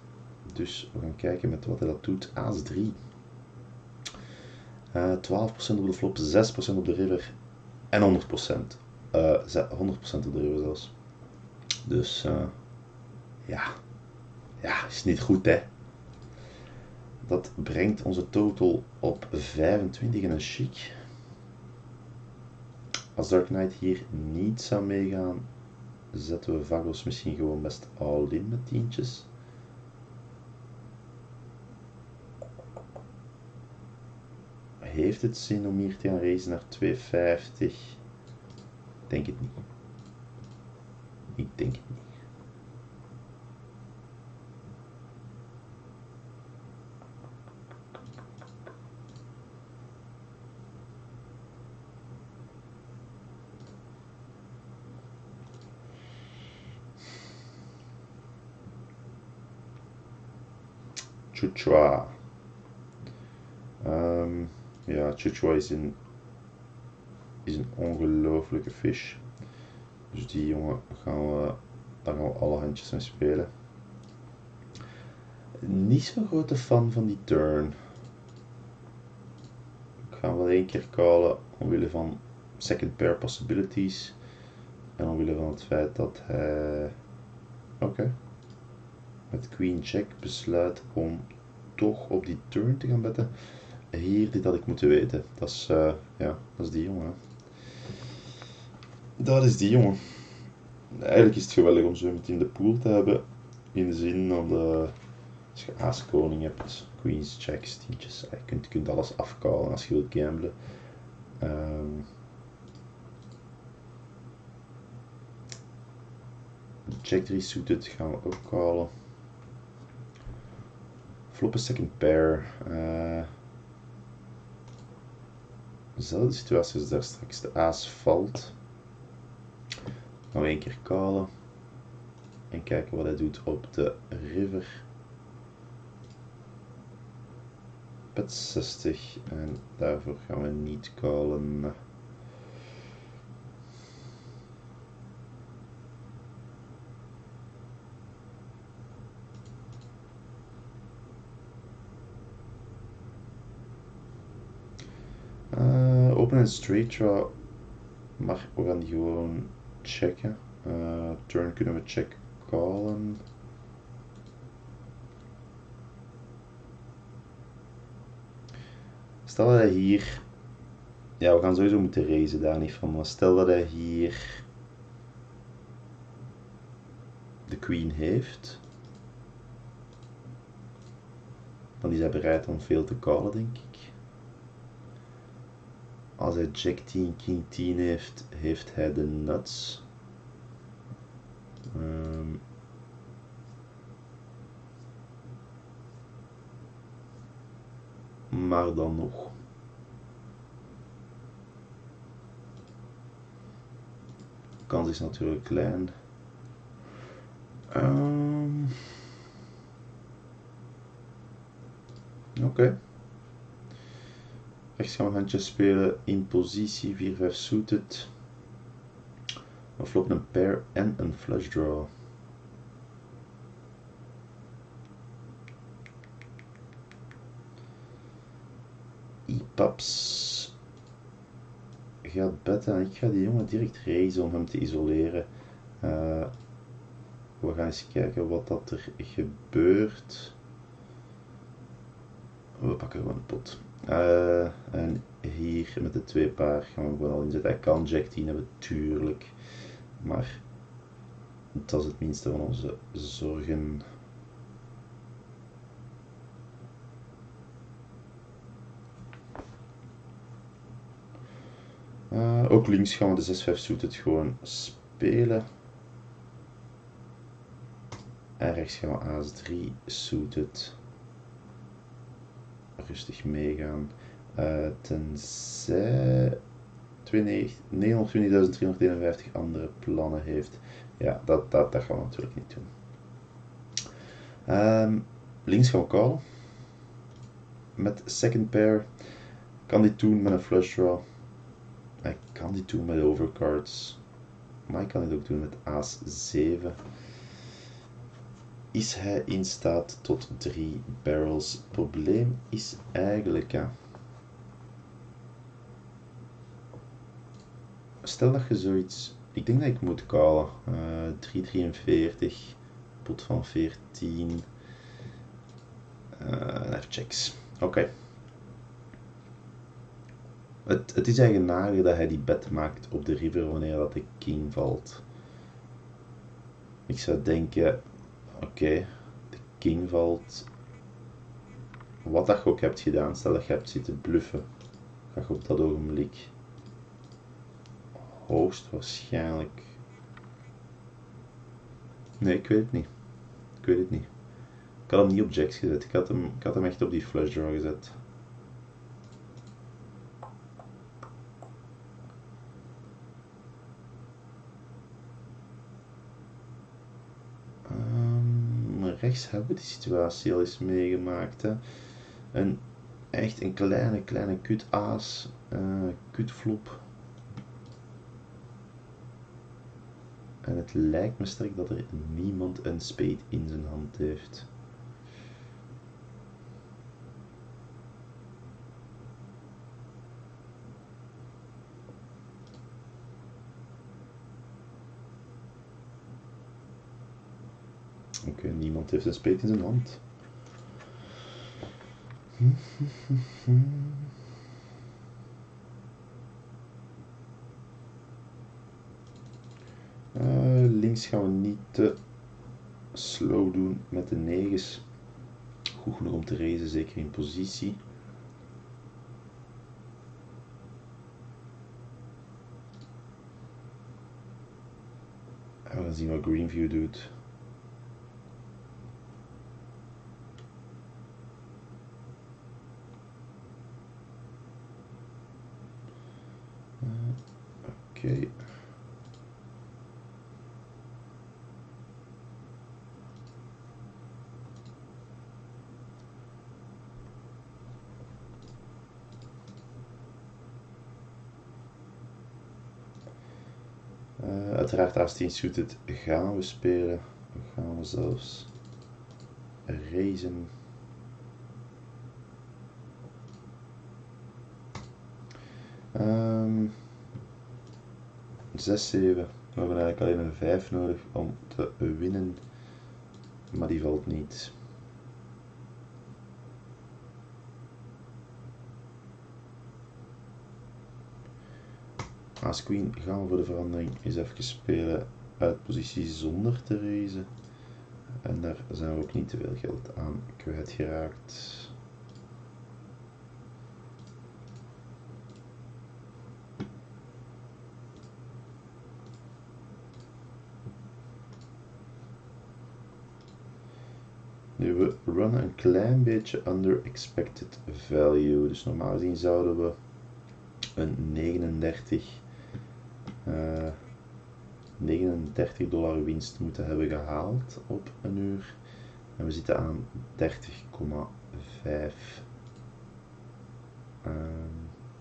Dus we gaan kijken met wat hij dat doet. Aas 3. 12% op de flop, 6% op de river en 100%. 100% op de river zelfs. Dus ja, is niet goed hè. Dat brengt onze total op 25 en een chic. Als Dark Knight hier niet zou meegaan, zetten we Vagos misschien gewoon best all in met tientjes. Heeft het zin om hier te gaan racen naar 2,50? Denk het niet. Ik denk het niet. Chuchua. Ja, Chuchua is een ongelooflijke fish. Dus die jongen daar gaan we alle handjes mee spelen. Niet zo'n grote fan van die turn. Ik ga hem wel één keer callen omwille van second pair possibilities. En omwille van het feit dat hij... Oké. met queen check besluit om toch op die turn te gaan betten. Hier, dit had ik moeten weten. Dat is, ja, dat is die jongen. Dat is die jongen. Eigenlijk is het geweldig om zo iemand in de pool te hebben. In de zin dat als je aas koning hebt, queens, checks, tientjes, je kunt alles afkallen als je wilt gamblen. Jack 3 suited gaan we ook callen. Flop een second pair. Dezelfde situatie als daar straks. De aas valt. Nog één keer callen. En kijken wat hij doet op de river. Pet 60. En daarvoor gaan we niet callen. Open en straight draw, maar we gaan die gewoon checken. Turn kunnen we check callen. Stel dat hij hier, ja, we gaan sowieso moeten racen, daar niet van, maar stel dat hij hier de queen heeft, dan is hij bereid om veel te callen, denk ik. Als hij jack 10, king 10 heeft, heeft hij de nuts. Maar dan nog. De kans is natuurlijk klein. Oké. Rechts gaan we handjes spelen in positie 4-5 suited. We floppen een pair en een flush draw. E-paps gaat betten en ik ga die jongen direct racen om hem te isoleren. We gaan eens kijken wat dat er gebeurt. We pakken gewoon een pot. En hier met de twee paar gaan we gewoon al inzetten. Hij kan jack 10 hebben, tuurlijk. Maar dat is het minste van onze zorgen. Ook links gaan we de 6-5 suited gewoon spelen. En rechts gaan we aas 3 suited. Rustig meegaan. Tenzij 920.351 andere plannen heeft. Ja, dat gaan we natuurlijk niet doen. Links gaan we callen. Met second pair. Kan dit doen met een flush draw. Ik kan dit doen met overcards. Maar ik kan dit ook doen met aas 7. Is hij in staat tot 3 barrels? Probleem is eigenlijk, ja. Stel dat je zoiets. Ik denk dat ik moet callen. 3,43. Pot van 14. Even checks. Oké. Het is eigenlijk nager dat hij die bet maakt op de river wanneer dat de king valt. Ik zou denken, oké, de king valt. Wat dat je ook hebt gedaan, stel dat je hebt zitten bluffen, ga je op dat ogenblik hoogstwaarschijnlijk. Nee, ik weet het niet. Ik weet het niet. Ik had hem niet op jacks gezet, ik had hem echt op die flush draw gezet. Rechts hebben we die situatie al eens meegemaakt. Hè. Echt een kleine kut aas, kut flop. En het lijkt me sterk dat er niemand een spade in zijn hand heeft. Oké, niemand heeft een speet in zijn hand. Links gaan we niet te slow doen met de negens. Goed genoeg om te racen, zeker in positie. En we gaan zien wat Greenview doet. Oké. Uiteraard As-10 suited gaan we spelen. Gaan we zelfs racen. Um, 6, 7. We hebben eigenlijk alleen een 5 nodig om te winnen. Maar die valt niet. As Queen gaan we voor de verandering eens even spelen uit positie zonder te racen. En daar zijn we ook niet te veel geld aan kwijtgeraakt. Nu, we runnen een klein beetje under expected value. Dus normaal gezien zouden we een 39 dollar winst moeten hebben gehaald op een uur. En we zitten aan 30,5.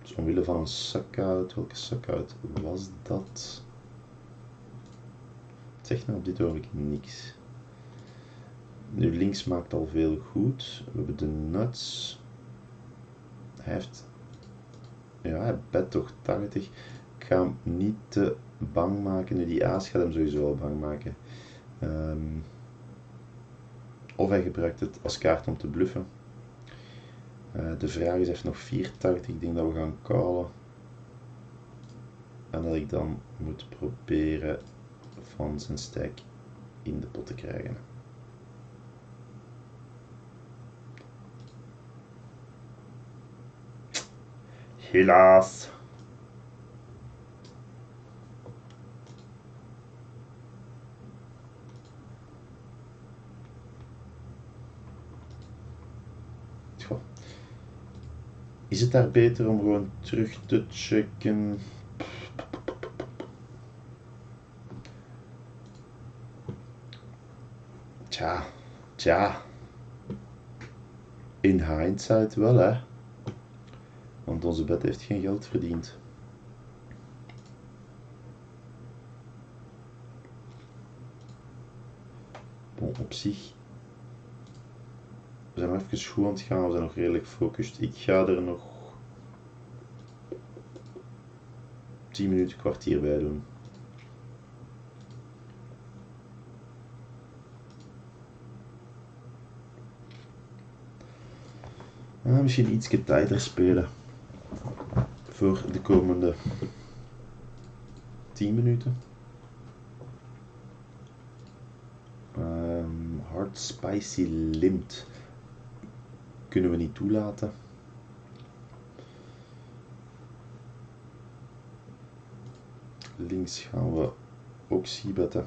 Dus omwille van een suck-out, welke suck-out was dat? Het zegt me op dit ogenblik niks. Nu, links maakt al veel goed. We hebben de nuts. Hij bet toch 80. Ik ga hem niet te bang maken. Nu, die aas gaat hem sowieso wel bang maken. Of hij gebruikt het als kaart om te bluffen. De vraag is, heeft nog 480. Ik denk dat we gaan callen. En dat ik dan moet proberen van zijn stack in de pot te krijgen. Helaas. Goh. Is het daar beter om gewoon terug te checken? Tja. In hindsight wel, hè. Want onze bet heeft geen geld verdiend. Bon, op zich. We zijn nog even goed aan het gaan, we zijn nog redelijk gefocust. Ik ga er nog 10 minuten, kwartier bij doen. Misschien iets tijder spelen. Voor de komende 10 minuten. Hard Spicy Limt kunnen we niet toelaten. Links gaan we ook c-betten.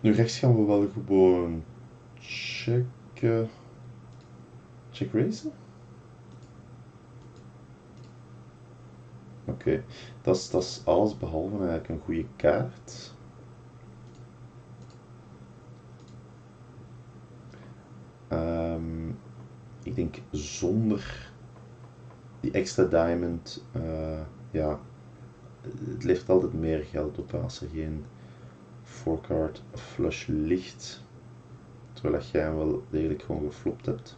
Nu rechts gaan we wel gewoon checken. Check racen? Oké, dat is alles behalve eigenlijk een goede kaart. Ik denk zonder die extra diamond, ja, het levert altijd meer geld op als er geen 4-card flush ligt. Terwijl jij hem wel degelijk gewoon geflopt hebt.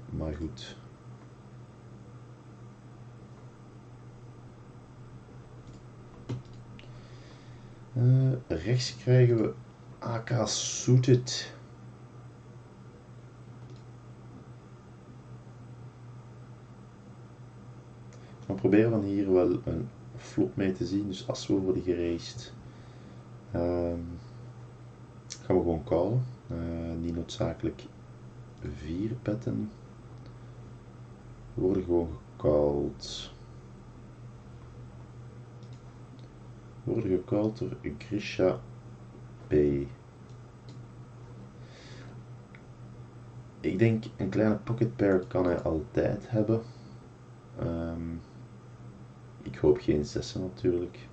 Maar goed. Rechts krijgen we AK Suited. We proberen van hier wel een flop mee te zien, dus als we worden geraced, gaan we gewoon callen. Niet noodzakelijk 4 petten. We worden gewoon gecalled. We worden gecalled door Grisha B. Ik denk een kleine pocket pair kan hij altijd hebben. Ik hoop geen 6 natuurlijk.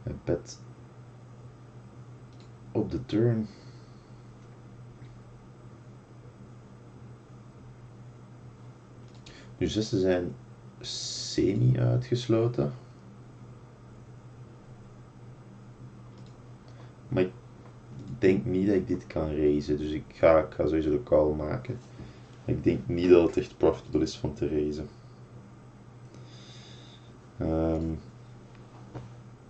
Hij bet op de turn. Nu 6 zijn semi uitgesloten. Maar ik denk niet dat ik dit kan raisen, dus ik ga sowieso de call maken. Ik denk niet dat het echt profitable is van te raisen.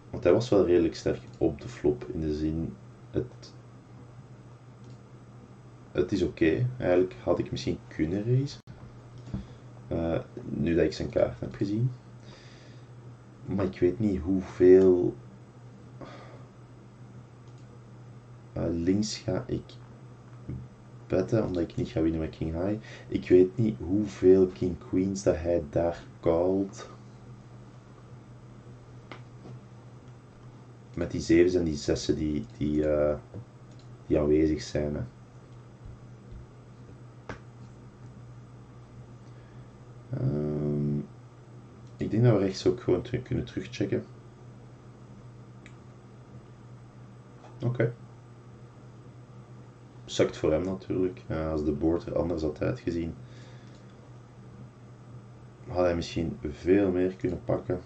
Want hij was wel redelijk sterk op de flop, in de zin, het is oké. Eigenlijk had ik misschien kunnen raisen. Nu dat ik zijn kaart heb gezien. Maar ik weet niet hoeveel links ga ik betten, omdat ik niet ga winnen met King High. Ik weet niet hoeveel King Queens dat hij daar called. Met die 7's en die 6's die aanwezig zijn. Hè. Ik denk dat we rechts ook gewoon kunnen terugchecken. Oké. Sukt voor hem natuurlijk. Als de board er anders had uitgezien, had hij misschien veel meer kunnen pakken.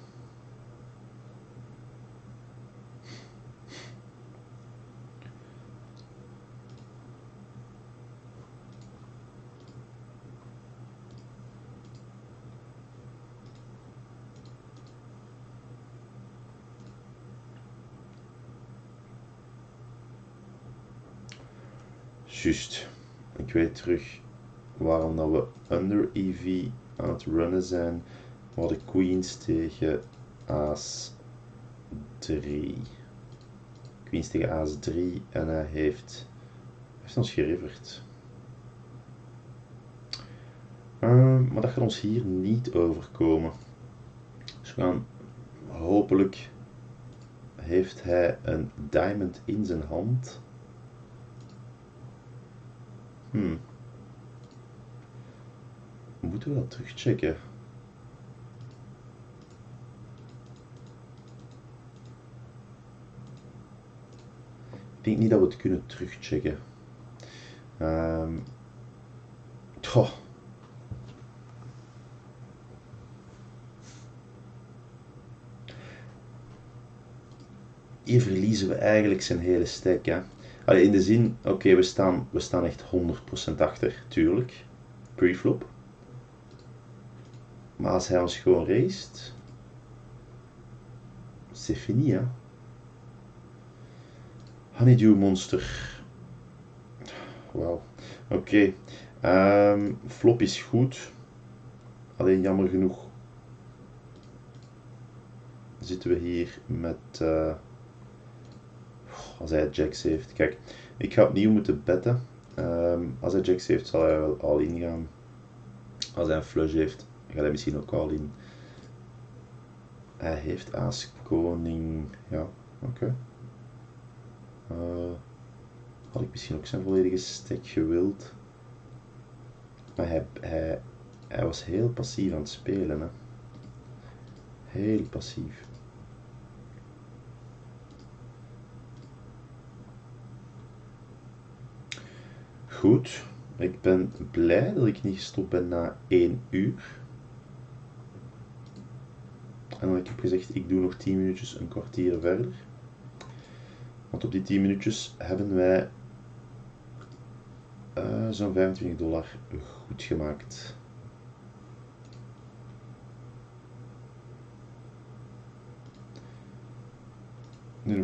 Juist. Ik weet terug waarom dat we under EV aan het runnen zijn. We hadden Queens tegen Aas 3. Queens tegen Aas 3 en hij heeft ons geriverd. Maar dat gaat ons hier niet overkomen. Dus we gaan hopelijk heeft hij een diamond in zijn hand. Moeten we dat terugchecken? Ik denk niet dat we het kunnen terugchecken. Hier verliezen we eigenlijk zijn hele stack. Hè? Allee, in de zin, oké, we staan echt 100% achter, tuurlijk. Preflop. Maar als hij ons gewoon raced, c'est fini, hè. Honeydew monster. Wauw. Oké. Flop is goed. Alleen jammer genoeg zitten we hier met... als hij jacks heeft. Kijk, ik ga opnieuw moeten betten. Als hij jacks heeft, zal hij wel all in gaan. Als hij een flush heeft, gaat hij misschien ook all in. Hij heeft aas koning. Ja, oké. Had ik misschien ook zijn volledige stack gewild. Maar hij was heel passief aan het spelen. Hè. Heel passief. Goed, ik ben blij dat ik niet gestopt ben na 1 uur. En dan heb ik gezegd, ik doe nog 10 minuutjes, een kwartier verder. Want op die 10 minuutjes hebben wij zo'n $25 goed gemaakt.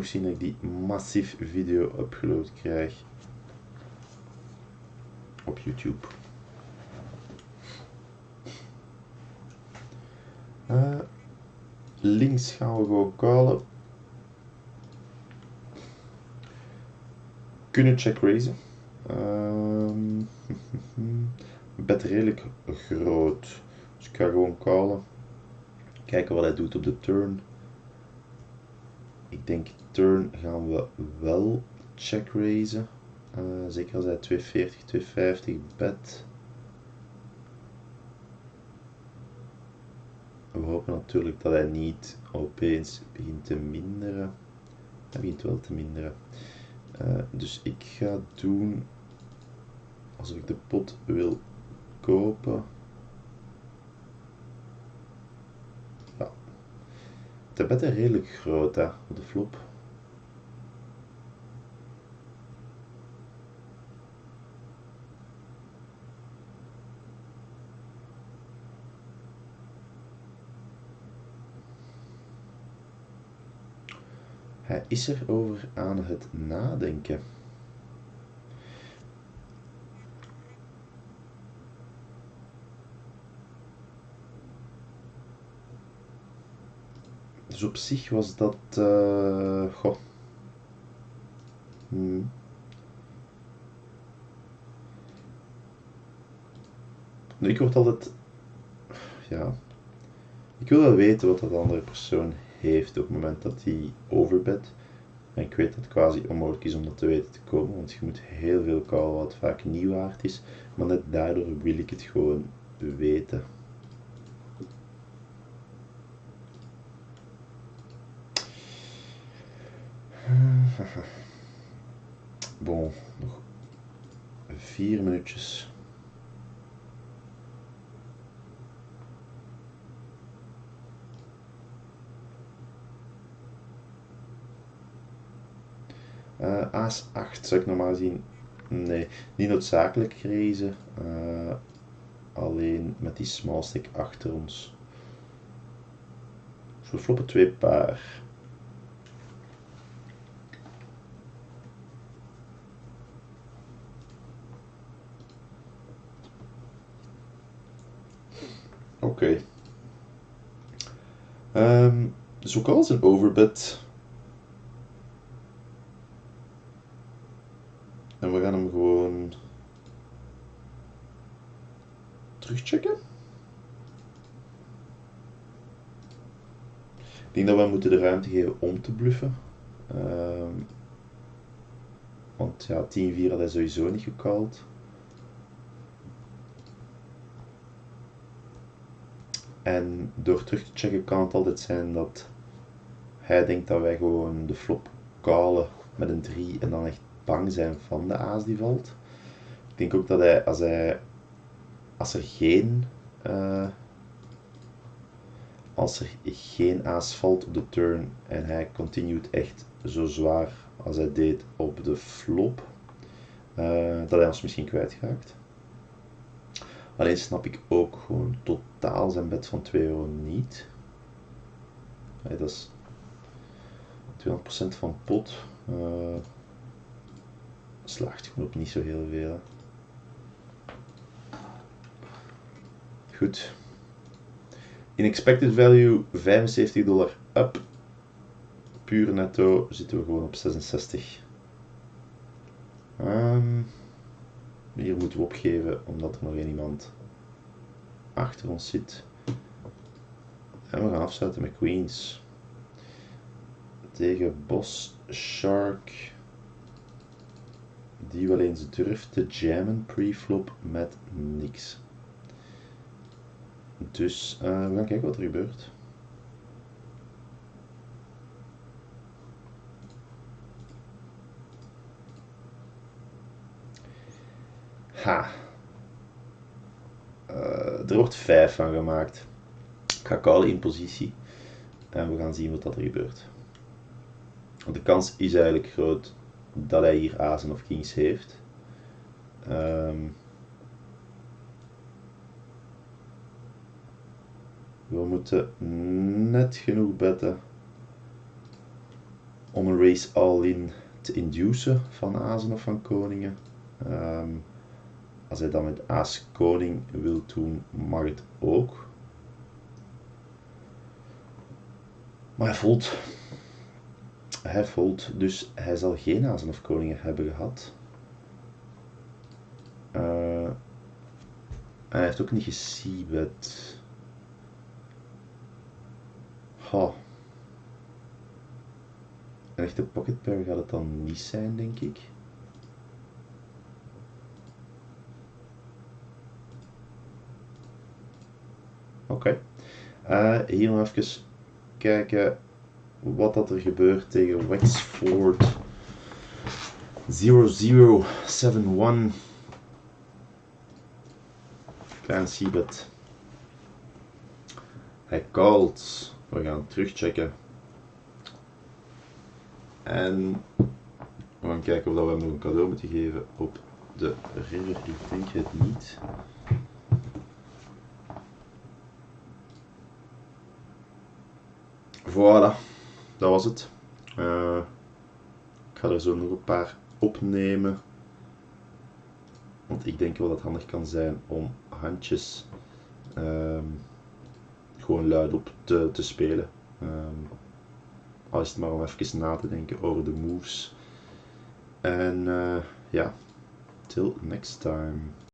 genoeg zien dat ik die massief video upload krijg op YouTube. Links gaan we gewoon callen. Kunnen check raisen. Bet redelijk groot. Dus ik ga gewoon callen. Kijken wat hij doet op de turn. Ik denk turn gaan we wel check raisen. Zeker als hij 240, 250 bet. We hopen natuurlijk dat hij niet opeens begint te minderen. Hij begint wel te minderen. Dus ik ga doen alsof ik de pot wil kopen. Ja. De bet is redelijk groot hè, op de flop. Hij is erover aan het nadenken. Dus op zich was dat... goh. Nu, ik word altijd... Ja. Ik wil wel weten wat dat andere persoon heeft op het moment dat hij overbet. En ik weet dat het quasi onmogelijk is om dat te weten te komen, want je moet heel veel callen wat vaak niet waard is. Maar net daardoor wil ik het gewoon weten. Bon, nog 4 minuutjes. Aas 8 zou ik normaal zien. Nee, niet noodzakelijk raisen. Alleen met die small stack achter ons. Dus we floppen 2 paar. Oké. Dus ook al is een overbet. En we gaan hem gewoon terugchecken. Ik denk dat we moeten de ruimte geven om te bluffen. Want ja, 10-4 had hij sowieso niet gecallt. En door terug te checken kan het altijd zijn dat hij denkt dat wij gewoon de flop callen met een 3 en dan echt bang zijn van de aas die valt. Ik denk ook dat als er geen aas valt op de turn en hij continued echt zo zwaar als hij deed op de flop, dat hij ons misschien kwijtraakt. Alleen snap ik ook gewoon totaal zijn bet van €2 niet. Dat is 200% van pot. Slaagt gewoon op niet zo heel veel. Goed. In expected value $75 up. Puur netto zitten we gewoon op 66. Hier moeten we opgeven omdat er nog één iemand achter ons zit. En we gaan afsluiten met Queens. Tegen Boss Shark. Die wel eens durft te jammen preflop met niks. Dus we gaan kijken wat er gebeurt. Ha. Er wordt 5 van gemaakt. Ik ga callen in positie. En we gaan zien wat er gebeurt. Want de kans is eigenlijk groot dat hij hier azen of kings heeft. We moeten net genoeg betten om een race all-in te inducen van azen of van koningen. Als hij dat met aas koning wil doen, mag het ook. Maar hij fold, dus hij zal geen azen of koningen hebben gehad. En hij heeft ook niet gesiebet. Een echte pocket pair gaat het dan niet zijn, denk ik. Oké. Hier nog even kijken wat dat er gebeurt tegen Wexford 0071. Klein seabed. Hij called. We gaan terugchecken. En we gaan kijken of we hem nog een cadeau moeten geven op de river. Ik denk het niet. Voilà, dat was het. Ik ga er zo nog een paar opnemen. Want ik denk wel dat het handig kan zijn om handjes gewoon luidop te spelen. Al is het maar om even na te denken over de moves. En ja, till next time.